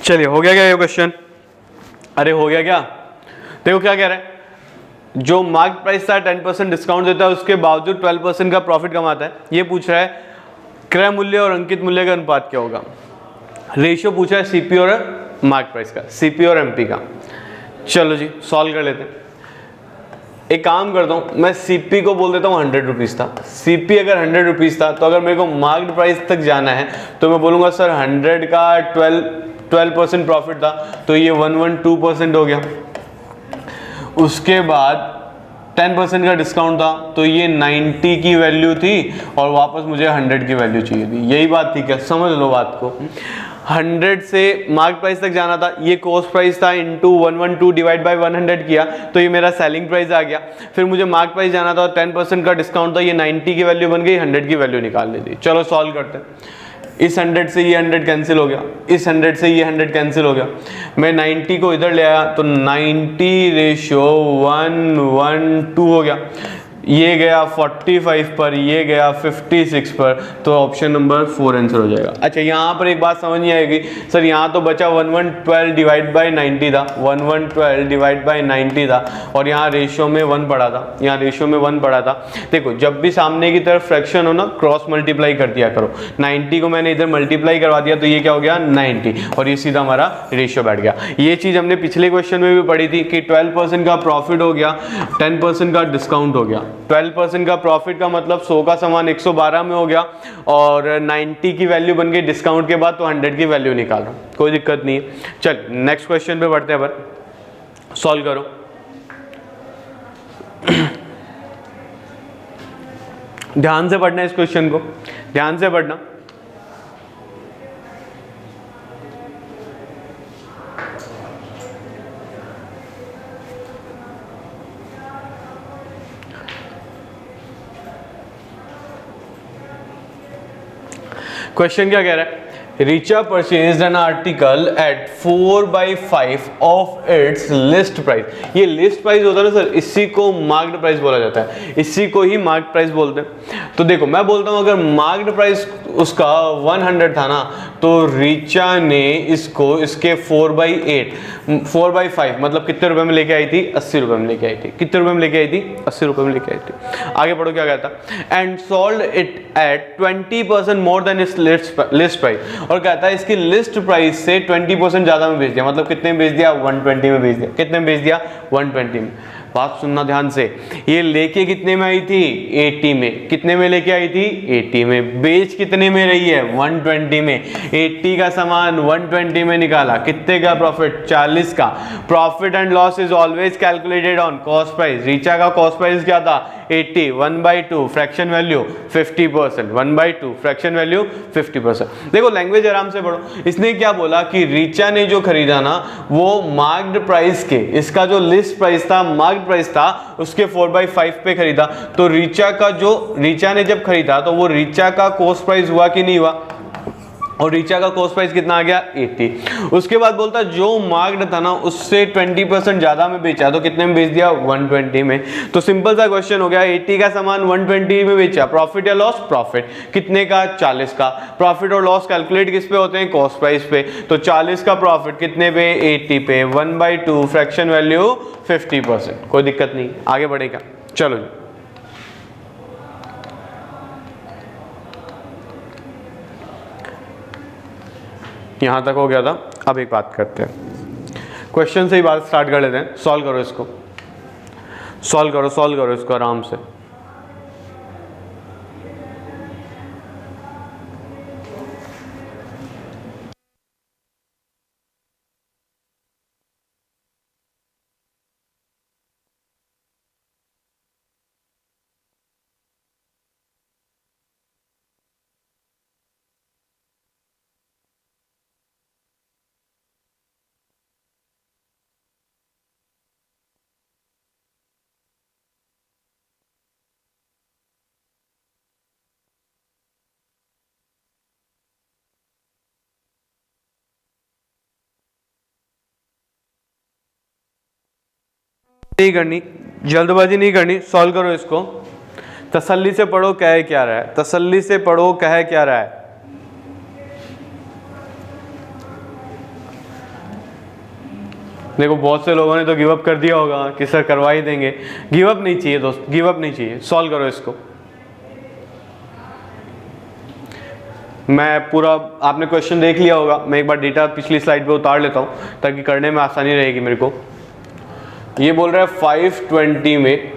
चलिए, हो गया क्या ये क्वेश्चन? अरे हो गया क्या? देखो क्या कह रहा है, जो मार्क प्राइस था 10% डिस्काउंट देता है, उसके बावजूद 12% का प्रॉफिट कमाता है। ये पूछ रहा है क्रय मूल्य और अंकित मूल्य का अनुपात क्या होगा। रेशियो पूछा है सीपी और मार्क प्राइस का, सीपी और एमपी का। चलो जी, सॉल्व कर लेते हैं। एक काम करता हूँ, मैं सीपी को बोल देता हूँ 100 रुपीज़ था। सीपी अगर 100 रुपीज़ था, तो अगर मेरे को मार्क्ड प्राइस तक जाना है तो मैं बोलूँगा सर 100 का 12% प्रॉफिट था, तो ये 112% हो गया। उसके बाद 10% का डिस्काउंट था, तो ये 90 की वैल्यू थी और वापस मुझे 100 की वैल्यू चाहिए थी। यही बात थी क्या? समझ लो बात को। 100 से मार्क प्राइस तक जाना था, ये कॉस्ट प्राइस था, इंटू 112 डिवाइड बाय 100 किया तो ये मेरा सेलिंग प्राइस आ गया। फिर मुझे मार्क प्राइस जाना था और 10% का डिस्काउंट था, ये 90 की वैल्यू बन गई, 100 की वैल्यू निकाल ली थी। चलो सॉल्व करते हैं। इस 100 से ये 100 कैंसिल हो गया, इस 100 से ये 100 कैंसिल हो गया। मैं 90 को इधर ले आया तो 90:112 हो गया। ये गया 45 पर, ये गया 56 पर, तो ऑप्शन नंबर 4 आंसर हो जाएगा। अच्छा, यहाँ पर एक बात समझ नहीं आएगी सर, यहाँ तो बचा 1112 डिवाइड बाय 90 था, 1112 डिवाइड बाय 90 था, और यहाँ रेशियो में 1 पड़ा था, यहाँ रेशियो में 1 पड़ा था। देखो, जब भी सामने की तरफ फ्रैक्शन हो ना, क्रॉस मल्टीप्लाई कर दिया करो। 90 को मैंने इधर मल्टीप्लाई करवा दिया तो ये क्या हो गया 90, और ये सीधा हमारा रेशियो बैठ गया। ये चीज़ हमने पिछले क्वेश्चन में भी पढ़ी थी कि 12% का प्रॉफिट हो गया, 10% का डिस्काउंट हो गया। 12% का प्रॉफिट का मतलब 100 का सामान 112 में हो गया, और 90 की वैल्यू बन गई डिस्काउंट के बाद, तो 100 की वैल्यू निकाल रहा हूं, कोई दिक्कत नहीं है। चल नेक्स्ट क्वेश्चन पे बढ़ते हैं, पर सॉल्व करो। ध्यान से पढ़ना इस क्वेश्चन को, ध्यान से पढ़ना। क्वेश्चन क्या कह रहा है, Richa purchased an article at 4/5 of its list price. ये लिस्ट प्राइस होता है ना सर, इसी को मार्क्ड प्राइस बोला जाता है, इसी को ही मार्क्ड प्राइस बोलते हैं। तो देखो, मैं बोलता हूं अगर मार्क्ड प्राइस उसका 100 था ना, तो रिचा ने इसको इसके 4/5 मतलब कितने रुपए में लेके आई थी, 80 रुपए में लेके आई थी। कितने रुपए में लेके आई थी, 80 रुपए में लेके आई थी। आगे पढ़ो क्या कहता, and sold it at 20% more than it's list price. और कहता है इसकी लिस्ट प्राइस से 20% ज्यादा में बेच दिया, मतलब कितने में बेच दिया, 120 में बेच दिया। कितने में बेच दिया, 120 में। बात सुनना ध्यान से, ये लेके कितने में आई थी 80 में, कितने में लेके आई थी 80 में, बेच कितने में रही है 120 में, 80 का सामान 120 में निकाला, कितने का प्रॉफिट 40 का। Profit and loss is always calculated on cost price. Richa का कॉस्ट प्राइस क्या था 80, 1/2 फ्रैक्शन वैल्यू 50%, 1/2 फ्रैक्शन वैल्यू 50%। देखो लैंग्वेज आराम से पढ़ो, इसने क्या बोला कि रीचा ने जो खरीदा ना वो मार्क्ड प्राइस के, इसका जो लिस्ट प्राइस था मार्क्ड प्राइस था उसके 4/5 पे खरीदा। तो रीचा ने जब खरीदा तो वो रीचा का कॉस्ट प्राइस हुआ कि नहीं हुआ, और रीचा का कॉस्ट प्राइस कितना आ गया 80। उसके बाद बोलता जो मार्क्ड था ना उससे 20% ज्यादा में बेचा, तो कितने में बेच दिया 120 में। तो सिंपल सा क्वेश्चन हो गया, 80 का सामान 120 में बेचा, प्रॉफिट या लॉस, प्रॉफिट कितने का 40 का। प्रॉफिट और लॉस कैलकुलेट किस पे होते हैं कॉस्ट प्राइस पे, तो 40 का प्रॉफिट कितने पे 80 पे, 1/2 फ्रैक्शन वैल्यू 50%। कोई दिक्कत नहीं, आगे बढ़ेगा। चलो जी, यहां तक हो गया था। अब एक बात करते हैं, क्वेश्चन से ही बात स्टार्ट कर लेते हैं। सॉल्व करो इसको, सॉल्व करो इसको आराम से। नहीं करनी, जल्दबाजी नहीं करनी, सॉल्व करो इसको, तसल्ली से पढ़ो कह क्या रहा है, तसल्ली से पढ़ो कह क्या रहा है। देखो बहुत से लोगों ने तो गिव अप कर दिया होगा कि सर करवा ही देंगे। गिव अप नहीं चाहिए दोस्त, गिव अप नहीं चाहिए। सॉल्व करो इसको। मैं पूरा, आपने क्वेश्चन देख लिया होगा, मैं एक बार डेटा पिछली स्लाइड पे उतार लेता हूं ताकि करने में आसानी रहेगी मेरे को। ये बोल रहा है 520 में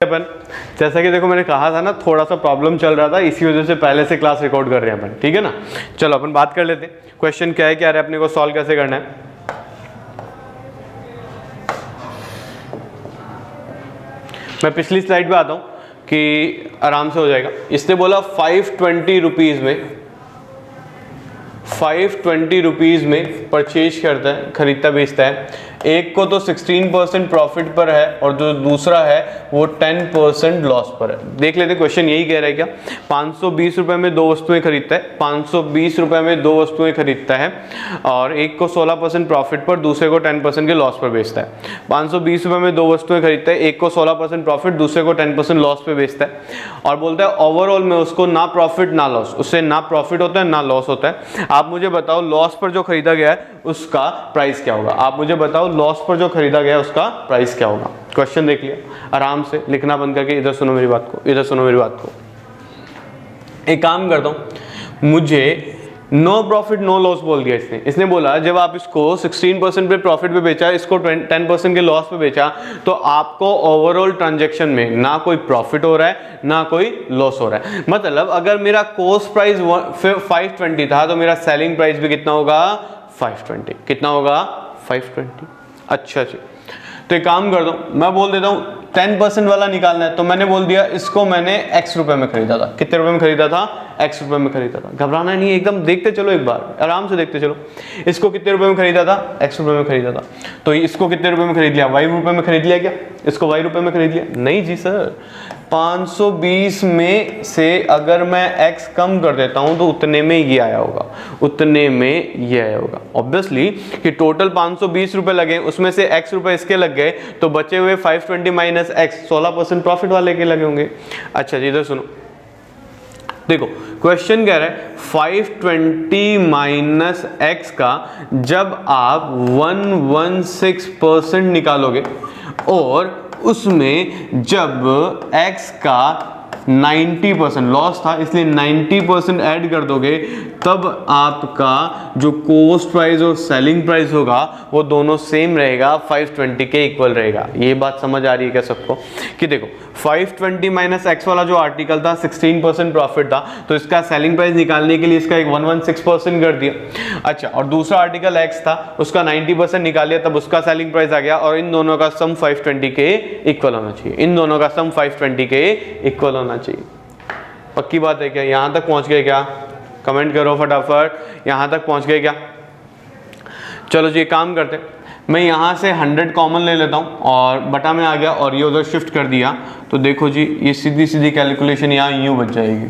अपन, जैसा कि देखो मैंने कहा था ना थोड़ा सा प्रॉब्लम चल रहा था, इसी वजह से पहले से क्लास रिकॉर्ड कर रहे हैं अपन, ठीक है ना। चलो अपन बात कर लेते हैं, क्वेश्चन क्या है, क्या है अपने को सॉल्व कैसे करना है। मैं पिछली स्लाइड पे आता हूं कि आराम से हो जाएगा। इसने बोला 520 रुपीज में, 520 रुपीज में परचेज करता है, खरीदता बेचता है। एक को तो 16% प्रॉफिट पर है और जो दूसरा है वो 10% लॉस पर है। देख लेते क्वेश्चन यही कह रहा है क्या, 520 रुपए में दो वस्तुएं खरीदता है, 520 रुपए में दो वस्तुएं खरीदता है और एक को 16% प्रॉफिट पर, दूसरे को 10% के लॉस पर बेचता है। 520 रुपए में दो वस्तुएं खरीदता है, एक को 16% प्रॉफिट, दूसरे को 10% लॉस पे बेचता है और बोलता है ओवरऑल में उसको ना प्रॉफिट ना लॉस, उससे ना प्रॉफिट होता है ना लॉस होता है। आप मुझे बताओ लॉस पर जो खरीदा गया है उसका प्राइस क्या होगा, आप मुझे बताओ लॉस पर जो खरीदा गया है उसका प्राइस क्या होगा। क्वेश्चन देख लिया, आराम से लिखना बंद करके इधर सुनो मेरी बात को, इधर सुनो मेरी बात को। एक काम करता हूं, मुझे नो प्रॉफिट नो लॉस बोल दिया इसने बोला जब आप इसको 16% पे प्रॉफिट पे बेचा, इसको 10% के लॉस पे बेचा, तो आपको ओवरऑल ट्रांजैक्शन में ना कोई प्रॉफिट हो रहा है ना कोई लॉस हो रहा है। मतलब अगर मेरा कॉस्ट प्राइस 520 था तो मेरा सेलिंग प्राइस भी कितना होगा 520। कितना होगा 520। अच्छा जी, तो एक काम कर दो, मैं बोल देता हूँ 10% वाला निकालना है, तो मैंने बोल दिया इसको मैंने x रुपए में खरीदा था। कितने रुपए में खरीदा था? x रुपए में खरीदा था। घबराना नहीं है, एकदम देखते चलो, एक बार आराम से देखते चलो। इसको कितने रुपए में खरीदा था? x रुपए में खरीदा था। तो इसको कितने रुपए में खरीद लिया? y रुपए में खरीद लिया क्या? इसको y रुपए में खरीद लिया? नहीं जी सर, 520 में से अगर मैं x कम कर देता हूं तो उतने में ये आया होगा, उतने में ये आया होगा। ऑब्वियसली कि टोटल 520 रुपए लगे, उसमें से x रुपए इसके लग गए, तो बचे हुए 520 माइनस x 16% प्रॉफिट वाले के लगे होंगे। अच्छा जी, इधर सुनो, देखो क्वेश्चन कह रहा है 520 माइनस x का जब आप 116% निकालोगे और उसमें जब x का 90% लॉस था इसलिए 90% ऐड कर दोगे, तब आपका जो कॉस्ट प्राइस और सेलिंग प्राइस होगा वो दोनों सेम रहेगा, 520 के इक्वल रहेगा। ये बात समझ आ रही है क्या सबको? कि देखो 520 माइनस एक्स वाला जो आर्टिकल था 16% प्रॉफिट था, तो इसका सेलिंग प्राइस निकालने के लिए इसका एक 116% कर दिया। अच्छा, और दूसरा आर्टिकल एक्स था, उसका 90% निकाल लिया, तब उसका सेलिंग प्राइस आ गया, और इन दोनों का सम 520 के इक्वल होना चाहिए। इन दोनों का सम 520 के इक्वल होना चाहिए। पक्की बात है क्या? यहां तक पहुंच गए क्या? कमेंट करो फटाफट, यहां तक पहुंच गए क्या? चलो जी, काम करते हैं, मैं यहाँ से 100 कॉमन ले लेता हूँ और बटा में आ गया और ये उधर शिफ्ट कर दिया, तो देखो जी ये सीधी सीधी कैलकुलेशन यहाँ यूँ बच जाएगी।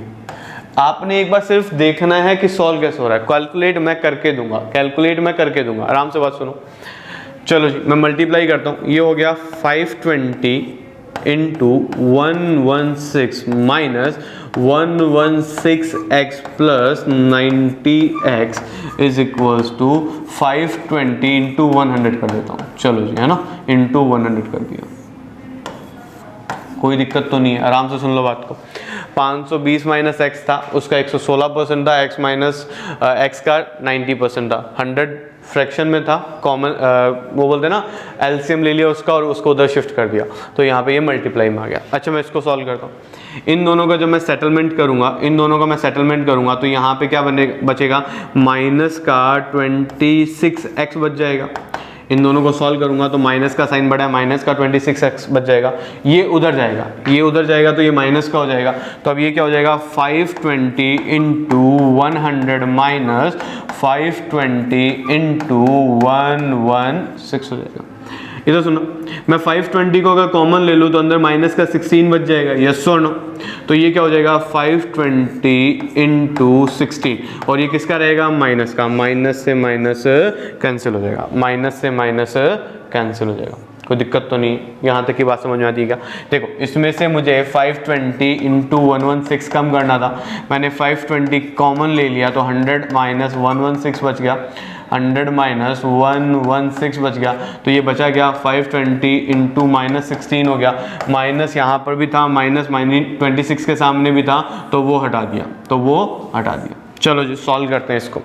आपने एक बार सिर्फ देखना है कि सॉल्व कैसे हो रहा है। कैलकुलेट मैं करके दूंगा, कैलकुलेट मैं करके दूंगा, आराम से बात सुनो। चलो जी, मैं मल्टीप्लाई करता हूँ, ये हो गया 520 into 116 minus 116x plus 90x is equals to 520 into 100 कर देता हूँ। चलो जी, है ना, इंटू 100 कर दिया, कोई दिक्कत तो नहीं है, आराम से सुन लो बात को। 520 माइनस एक्स था, उसका 116% था, एक्स माइनस एक्स का 90% था, 100 फ्रैक्शन में था, कॉमन वो बोलते हैं ना, एलसीएम ले लिया उसका और उसको उधर शिफ्ट कर दिया, तो यहाँ पे ये मल्टीप्लाई में आ गया। अच्छा, मैं इसको सॉल्व करता हूँ। इन दोनों का जब मैं सेटलमेंट करूँगा, इन दोनों का मैं सेटलमेंट करूँगा, तो यहाँ पे क्या बचेगा, माइनस का 26x बच जाएगा। इन दोनों को सॉल्व करूंगा तो माइनस का साइन बढ़ा है, माइनस का 26x बच जाएगा, ये उधर जाएगा, ये उधर जाएगा, तो ये माइनस का हो जाएगा। तो अब ये क्या हो जाएगा, 520 इंटू 100 माइनस 520 इंटू 116 हो जाएगा। इधर सुनो, मैं 520 को अगर कॉमन ले लूँ तो अंदर माइनस का 16 बच जाएगा, यस और नो? तो ये क्या हो जाएगा, 520 इंटू 16, और ये किसका रहेगा, माइनस का, माइनस से माइनस कैंसिल हो जाएगा, माइनस से माइनस कैंसिल हो जाएगा। कोई दिक्कत तो नहीं, यहाँ तक की बात समझ में आती है क्या? देखो, इसमें से मुझे 520 इंटू 116 कम करना था, मैंने 520 कॉमन ले लिया, तो 100 माइनस 116 बच गया, 100 माइनस 116 बच गया, तो ये बचा गया 520 इंटू माइनस 16 हो गया, माइनस यहाँ पर भी था, माइनस 26 के सामने भी था, तो वो हटा दिया, तो वो हटा दिया। चलो जी, सॉल्व करते हैं इसको।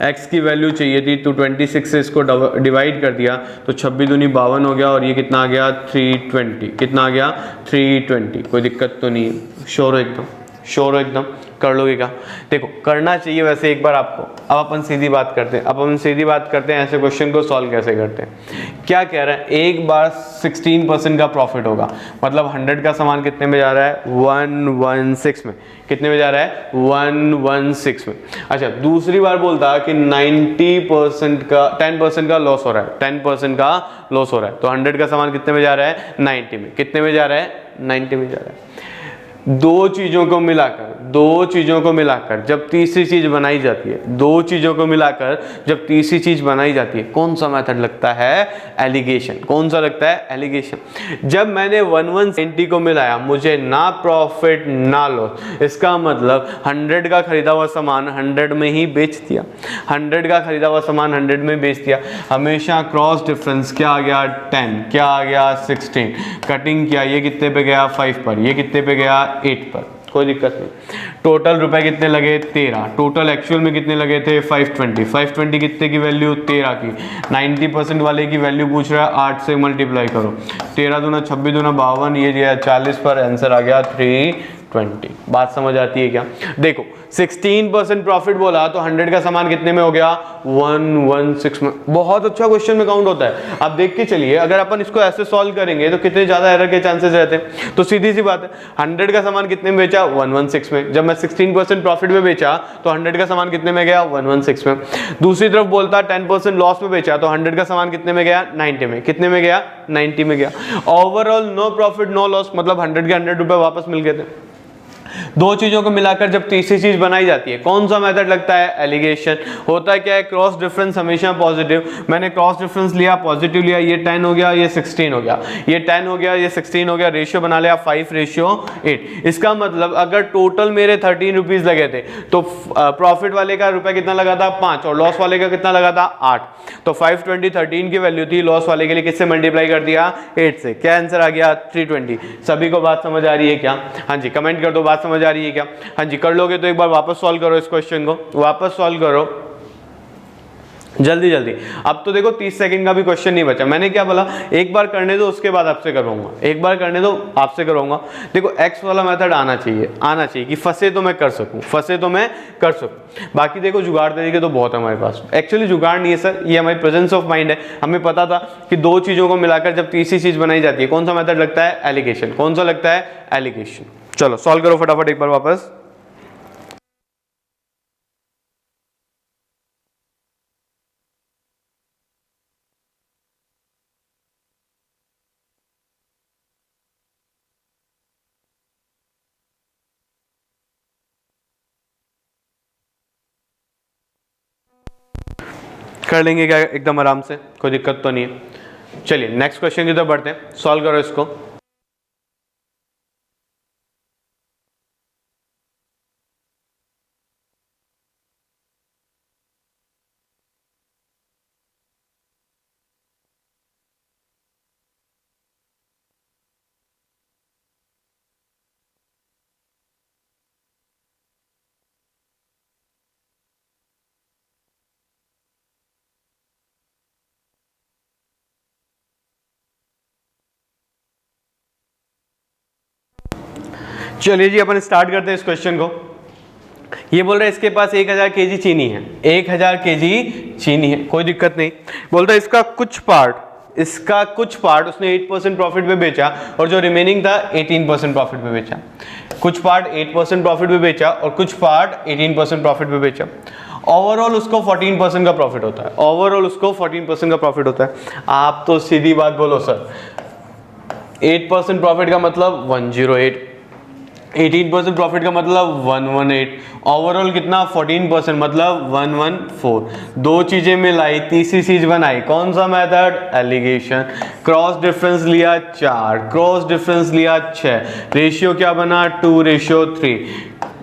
x की वैल्यू चाहिए थी, तो 26 से इसको डिवाइड कर दिया, तो 26 दूनी 52 हो गया, और ये कितना आ गया, 320। कितना आ गया, 320। कोई दिक्कत तो नहीं है, श्योर हो एकदम, श्योर हो एकदम, कर लोगे क्या? देखो, करना चाहिए वैसे एक बार आपको। अब अपन सीधी बात करते हैं, अब अपन सीधी बात करते हैं, ऐसे क्वेश्चन को सॉल्व कैसे करते हैं। क्या कह रहा है, एक बार 16% का प्रॉफिट होगा, मतलब 100 का सामान कितने में जा रहा है, 116 में। कितने में जा रहा है, 116 में। अच्छा, दूसरी बार बोलता कि 90% का 10% का लॉस हो रहा है, 10% का लॉस हो रहा है, तो 100 का सामान कितने में जा रहा है, 90 में। कितने में जा रहा है, 90 में जा रहा है। दो चीजों को मिलाकर जब तीसरी चीज बनाई जाती है, दो चीजों को मिलाकर जब तीसरी चीज बनाई जाती है, कौन सा मेथड लगता है, एलिगेशन। कौन सा लगता है, एलिगेशन। जब मैंने 190 को मिलाया, मुझे ना प्रॉफिट ना लॉस, इसका मतलब 100 का खरीदा हुआ सामान 100 में ही बेच दिया, 100 का खरीदा हुआ सामान 100 में बेच दिया। हमेशा क्रॉस डिफरेंस क्या आ गया, 10, क्या आ गया, 16, कटिंग किया, ये कितने पे गया, 5 पर, ये कितने पे गया, 8 पर। कोई दिक्कत नहीं। टोटल रुपए कितने लगे 13, टोटल एक्चुअल में कितने लगे थे 520, 520 कितने की वैल्यू 13 की, 90% वाले की वैल्यू पूछ रहा है 8 से मल्टीप्लाई करो, 13 दूना 26 दूना 52, ये जो है 40 पर आंसर आ गया 320। बात समझ आती है क्या? देखो 16% प्रॉफिट बोला तो 100 का सामान कितने में हो गया 116 में। बहुत अच्छा क्वेश्चन में काउंट होता है। अब देख के चलिए अगर अपन इसको ऐसे सॉल्व करेंगे तो कितने ज्यादा एरर के चांसेस रहते हैं। तो सीधी सी बात है 100 का सामान कितने में बेचा 116 में, जब मैं 16% प्रॉफिट में बेचा तो 100 का सामान कितने में गया 116 में। दूसरी तरफ बोलता 10% लॉस में बेचा तो 100 का सामान कितने में गया 90 में, कितने में गया 90 में गया। Overall no profit no loss, मतलब 100 के 100 रुपए वापस मिल गए थे। दो चीजों को मिलाकर जब तीसरी चीज बनाई जाती है कौन सा मेथड लगता है एलिगेशन। होता है क्या है क्रॉस डिफरेंस हमेशा पॉजिटिव, मैंने क्रॉस डिफरेंस लिया पॉजिटिव लिया, ये 10 हो गया ये 16 हो गया, ये 10 हो गया ये 16 हो गया, रेशियो बना लिया 5:8। इसका मतलब अगर टोटल मेरे 13 रुपीज लगे थे तो प्रॉफिट वाले का रुपया कितना लगा था 5 और लॉस वाले का कितना लगा था 8। तो 520 13 की वैल्यू थी, लॉस वाले के लिए किससे मल्टीप्लाई कर दिया 8 से, क्या आंसर आ गया 320। सभी को बात समझ आ रही है क्या? हाँ जी कमेंट कर दो बात समझ आ रही है क्या? हाँ जी कर लोगे तो एक बार वापस सॉल्व करो इस क्वेश्चन को, वापस सॉल्व करो जल्दी जल्दी। अब तो देखो 30 सेकंड का भी क्वेश्चन नहीं बचा। मैंने क्या बोला एक बार करने दो उसके बाद आपसे करवाऊंगा, एक बार करने दो आपसे करवाऊंगा। देखो एक्स वाला मेथड आना चाहिए कि फंसे तो मैं कर सकूं, फंसे तो मैं कर सकूं। बाकी देखो जुगाड़ तरीके तो बहुत है हमारे पास। एक्चुअली जुगाड़ नहीं है सर, ये हमारी प्रेजेंस ऑफ माइंड है। हमें पता था कि दो चीजों को मिलाकर जब तीसरी चीज बनाई जाती है कौन सा मेथड लगता है एलिगेशन। कौन सा लगता है एलिगेशन। चलो सॉल्व करो फटाफट एक बार वापस। कर लेंगे क्या एकदम आराम से, कोई दिक्कत तो नहीं है। चलिए नेक्स्ट क्वेश्चन की तरफ बढ़ते हैं, सॉल्व करो इसको। चलिए जी अपन स्टार्ट करते हैं इस क्वेश्चन को। ये बोल रहा है इसके पास 1000 केजी चीनी है, 1000 केजी चीनी है, कोई दिक्कत नहीं। बोलता है इसका कुछ पार्ट उसने 8% प्रॉफिट पे बेचा और जो रिमेनिंग था 18% प्रॉफिट पे बेचा। कुछ पार्ट 8% प्रॉफिट पे बेचा और कुछ पार्ट 18% प्रॉफिट पे बेचा। ओवरऑल उसको 14% का प्रॉफिट होता है, ओवरऑल उसको 14% का प्रॉफिट होता है। आप तो सीधी बात बोलो सर, 8% प्रॉफिट का मतलब 108, 18% प्रॉफिट का मतलब 118, ओवरऑल कितना 14% मतलब 114। दो चीजें मिलाई तीसरी चीज बनाई, कौन सा मेथड एलिगेशन। क्रॉस डिफरेंस लिया 4, क्रॉस डिफरेंस लिया 6, रेशियो क्या बना 2:3।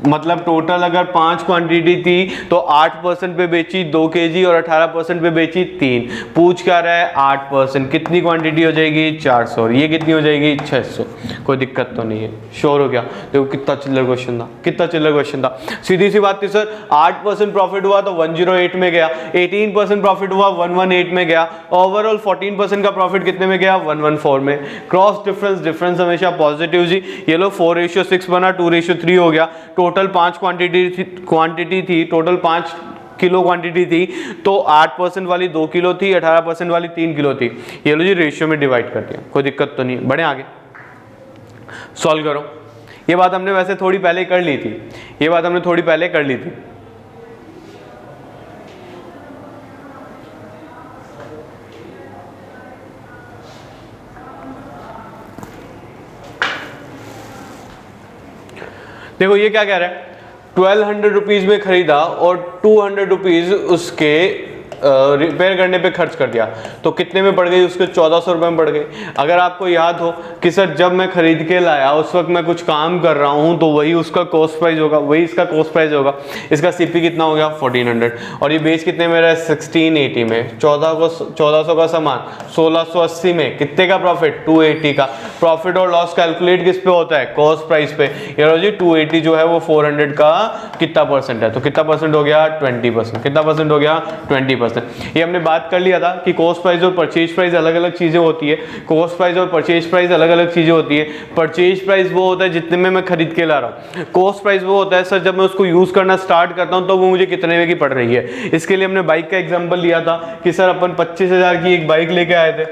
मतलब टोटल अगर 5 क्वांटिटी थी तो 8% पे बेची 2 केजी और 18% पे बेची 3। पूछ क्या रहा है 8%, कितनी क्वांटिटी हो जाएगी 400 और ये कितनी हो जाएगी 600। कोई दिक्कत तो नहीं है, श्योर हो गया। देखो कितना चिल्लर क्वेश्चन था, कितना चिल्लर क्वेश्चन था। सीधी सी बात थी सर, 8% प्रॉफिट हुआ तो 108 में गया, 18% प्रॉफिट हुआ 118 में गया, ओवरऑल 14% का प्रॉफिट कितने में गया 114 में। क्रॉस डिफरेंस हमेशा पॉजिटिव जी। ये लो 4:6 बना, 2:3 हो गया। टोटल 5 क्वांटिटी थी, टोटल 5 किलो क्वांटिटी थी तो 8% वाली 2 किलो थी, 18% वाली 3 किलो थी। ये लो जी रेशियो में डिवाइड कर दिया, कोई दिक्कत तो नहीं है। बढ़े आगे सॉल्व करो। ये बात हमने वैसे थोड़ी पहले कर ली थी, ये बात हमने थोड़ी पहले कर ली थी। देखो ये क्या कह रहा है, 1200 रुपीज में खरीदा और 200 रुपीज उसके रिपेयर करने पे खर्च कर दिया तो कितने में पड़ गई, उसके 1400 रुपये में पड़ गई। अगर आपको याद हो कि सर जब मैं खरीद के लाया उस वक्त मैं कुछ काम कर रहा हूँ तो वही उसका कॉस्ट प्राइस होगा, वही इसका कॉस्ट प्राइस होगा। इसका सीपी कितना हो गया 1400 और ये बेच कितने में रहा है 1680 में। 1400 का सामान 1680 में कितने का प्रॉफिट 280 का। प्रॉफिट और लॉस कैलकुलेट किस पे होता है कॉस्ट प्राइस पे। यार जी 280 जो है वो 400 का कितना परसेंट है, तो कितना परसेंट हो गया 20%। कितना परसेंट हो गया 20%। ये हमने बात कर लिया था कि कॉस्ट प्राइस और परचेज प्राइस अलग अलग चीजें होती है। कॉस्ट प्राइस और परचेज प्राइस अलग अलग चीजें होती है। परचेज प्राइस वो होता है जितने में मैं खरीद के ला रहा हूँ। कॉस्ट प्राइस वो होता है सर जब मैं उसको यूज करना स्टार्ट करता हूँ तो वो मुझे कितने में की पड़ रही है। इसके लिए हमने बाइक का एग्जांपल लिया था कि सर अपन 25,000 की एक बाइक लेके आए थे,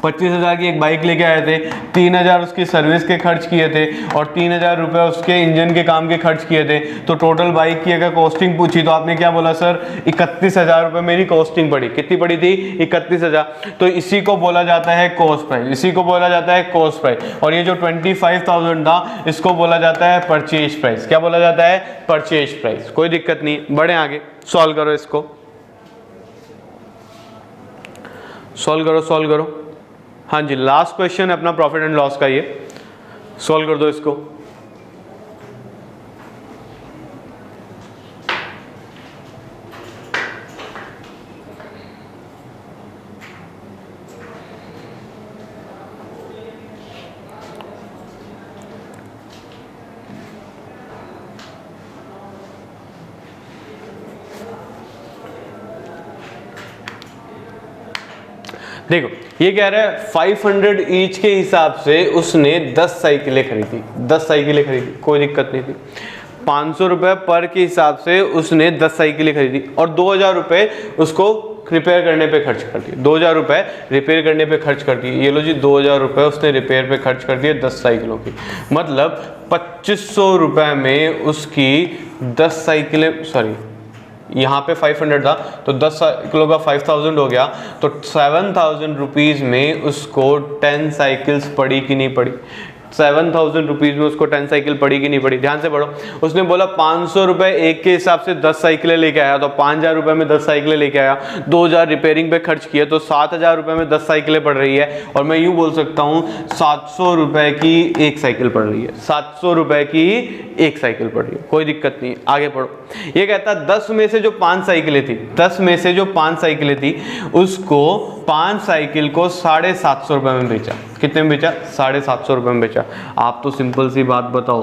25,000 की एक बाइक लेके आए थे, 3,000 उसकी सर्विस के खर्च किए थे और 3,000 रुपए उसके इंजन के काम के खर्च किए थे। तो टोटल बाइक की अगर कॉस्टिंग पूछी तो आपने क्या बोला सर 31,000 रुपए मेरी कॉस्टिंग पड़ी। कितनी पड़ी थी 31,000। तो इसी को बोला जाता है कॉस्ट प्राइस, इसी को बोला जाता है कॉस्ट प्राइस। और ये जो 25,000 था इसको बोला जाता है परचेज प्राइस। क्या बोला जाता है परचेज प्राइस। कोई दिक्कत नहीं, बढ़े आगे, सॉल्व करो इसको, सॉल्व करो। हाँ जी, लास्ट क्वेश्चन है अपना प्रॉफिट एंड लॉस का, ये सॉल्व कर दो इसको। देखो ये कह रहा है 500 ईच के हिसाब से उसने 10 साइकिलें खरीदी, 10 साइकिलें खरीदी, कोई दिक्कत नहीं थी। 500 रुपये पर के हिसाब से उसने 10 साइकिलें खरीदी और 2,000 रुपये उसको रिपेयर करने पे खर्च कर दिए। 2,000 रुपये रिपेयर करने पे खर्च कर दिए। ये लो जी 2,000 रुपये उसने रिपेयर पे खर्च कर दिए 10 साइकिलों की। मतलब 2,500 रुपये में उसकी 10 साइकिलें, सॉरी यहाँ पे 500 था तो 10 किलो का 5,000 हो गया, तो 7,000 रुपीज़ में उसको 10 साइकिल्स पड़ी कि नहीं पड़ी। 7,000 रुपीज़ में उसको 10 साइकिल पड़ी कि नहीं पड़ी। ध्यान से पढ़ो। उसने बोला 500 रुपये एक के हिसाब से 10 साइकिलें लेके आया, तो 5,000 रुपये में 10 साइकिलें लेके आया, 2,000 रिपेयरिंग पे खर्च किया, तो 7,000 रुपये में 10 साइकिलें पड़ रही है। और मैं यूँ बोल सकता हूँ 700 रुपये की एक साइकिल पड़ रही है, 700 रुपये की एक साइकिल पड़ रही है। कोई दिक्कत नहीं, आगे पढ़ो। ये कहता है 10 में से जो 5 साइकिलें थी, 10 में से जो 5 साइकिलें थी उसको 5 साइकिल को 750 रुपये में बेचा। कितने में बेचा 750 रुपये में बेचा। आप तो सिंपल सी बात बताओ,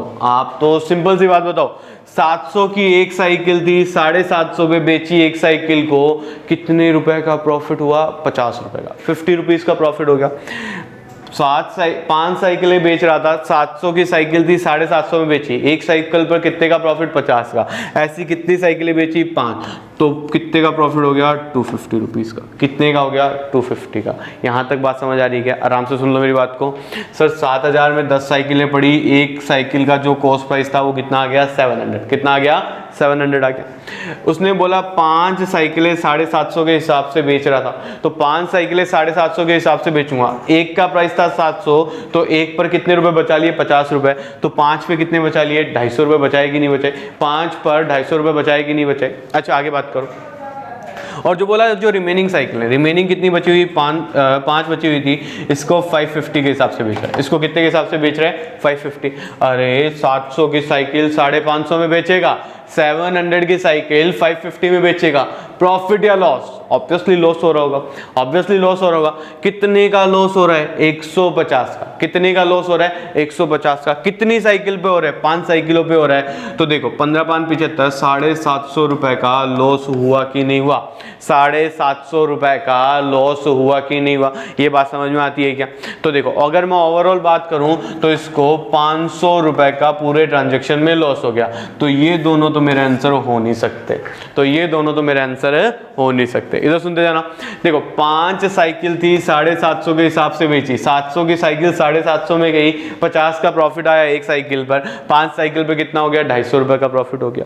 700 की एक साइकिल थी, 750 पे बेची एक साइकिल को, कितने रुपए का प्रॉफिट हुआ 50 रुपए का, 50 रुपीज़ का प्रॉफिट हो गया। 5 साइकिलें बेच रहा था, 700 की साइकिल थी, 750 में बेची, एक साइकिल पर कितने का प्रॉफिट 50 का। ऐसी कितनी साइकिलें बेची 5, तो कितने का प्रॉफिट हो गया 250 रुपीज़ का। कितने का हो गया 250 का। यहाँ तक बात समझ आ रही है क्या? आराम से सुन लो मेरी बात को। सर 7,000 में 10 साइकिलें पड़ी, एक साइकिल का जो कॉस्ट प्राइस था वो कितना आ गया 700। कितना आ गया 700 आ गया। उसने बोला 5 साइकिलें 750 के हिसाब से बेच रहा था, तो 5 साइकिलें 750 के हिसाब से बेचूंगा। एक का प्राइस था 700, तो एक पर कितने रुपए बचा लिए 50 रुपए, तो 5 पे कितने बचा लिए 250 रुपए बचाए कि नहीं बचाए। 5 पर 250 रुपए बचाए कि नहीं बचाए। अच्छा आगे बात करो। और जो बोला जो रिमेनिंग साइकिल है, रिमेनिंग कितनी बची हुई 5 बची हुई थी, इसको 550 के हिसाब से बेच रहा है। इसको कितने के हिसाब से बेच रहे हैं 550। अरे 700 की साइकिल 550 में बेचेगा, 700 की साइकिल 550 में बेचेगा। प्रॉफिट या लॉस? ऑब्वियसली लॉस हो रहा होगा, ऑब्वियसली लॉस हो रहा होगा। कितने का लॉस हो रहा है 150 का। कितने का लॉस हो रहा है 150 का। कितनी साइकिल पे हो रहा है 5 साइकिलों पे हो रहा है। तो देखो 15 5 75, 750 रुपए का लॉस हुआ कि नहीं हुआ। 750 रुपए का लॉस हुआ कि नहीं हुआ। ये बात समझ में आती है क्या? तो देखो अगर मैं ओवरऑल बात करूं तो इसको 500 रुपए का पूरे ट्रांजेक्शन में लॉस हो गया। तो ये दोनों तो मेरे आंसर हो नहीं सकते, तो ये दोनों तो मेरे आंसर हो नहीं सकते। इधर सुनते जाना। देखो 5 साइकिल थी 750 के हिसाब से बेची, 700 की साइकिल 750 में गई, 50 का प्रॉफिट आया एक साइकिल पर। 5 साइकिल पे कितना हो गया 250 रुपए का प्रॉफिट हो गया।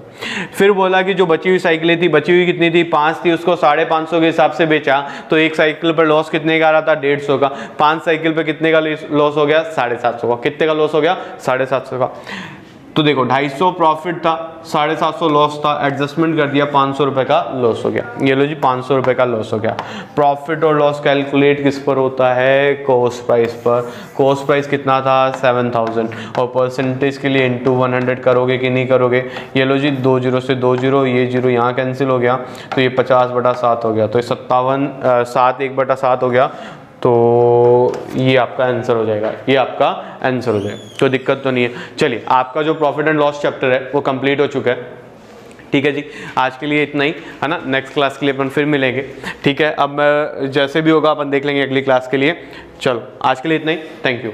फिर बोला कि जो बची हुई साइकिलें थी, बची हुई कितनी थी 5 थी, उसको 550 के हिसाब से बेचा, तो एक साइकिल पर लॉस कितने का आ रहा था 150 का। 5 साइकिल पे कितने का लॉस हो गया 750 का। कितने का लॉस हो गया 750 का। तो देखो 250 प्रॉफिट था, 750 लॉस था, एडजस्टमेंट कर दिया, 500 रुपये का लॉस हो गया। ये लो जी 500 रुपये का लॉस हो गया। प्रॉफिट और लॉस कैलकुलेट किस पर होता है? कॉस्ट प्राइस पर। कॉस्ट प्राइस कितना था? 7000। और परसेंटेज के लिए इंटू 100 करोगे कि नहीं करोगे? ये लो जी 2 0 से 2 0, ये 0 यहाँ कैंसिल हो गया, तो ये 50/7 हो गया, तो ये 7 1/7 हो गया। तो ये आपका आंसर हो जाएगा, ये आपका आंसर हो जाएगा, कोई दिक्कत तो नहीं है। चलिए, आपका जो प्रॉफिट एंड लॉस चैप्टर है वो कंप्लीट हो चुका है। ठीक है जी, आज के लिए इतना ही है ना। नेक्स्ट क्लास के लिए अपन फिर मिलेंगे। ठीक है, अब जैसे भी होगा अपन देख लेंगे अगली क्लास के लिए। चलो आज के लिए इतना ही, थैंक यू।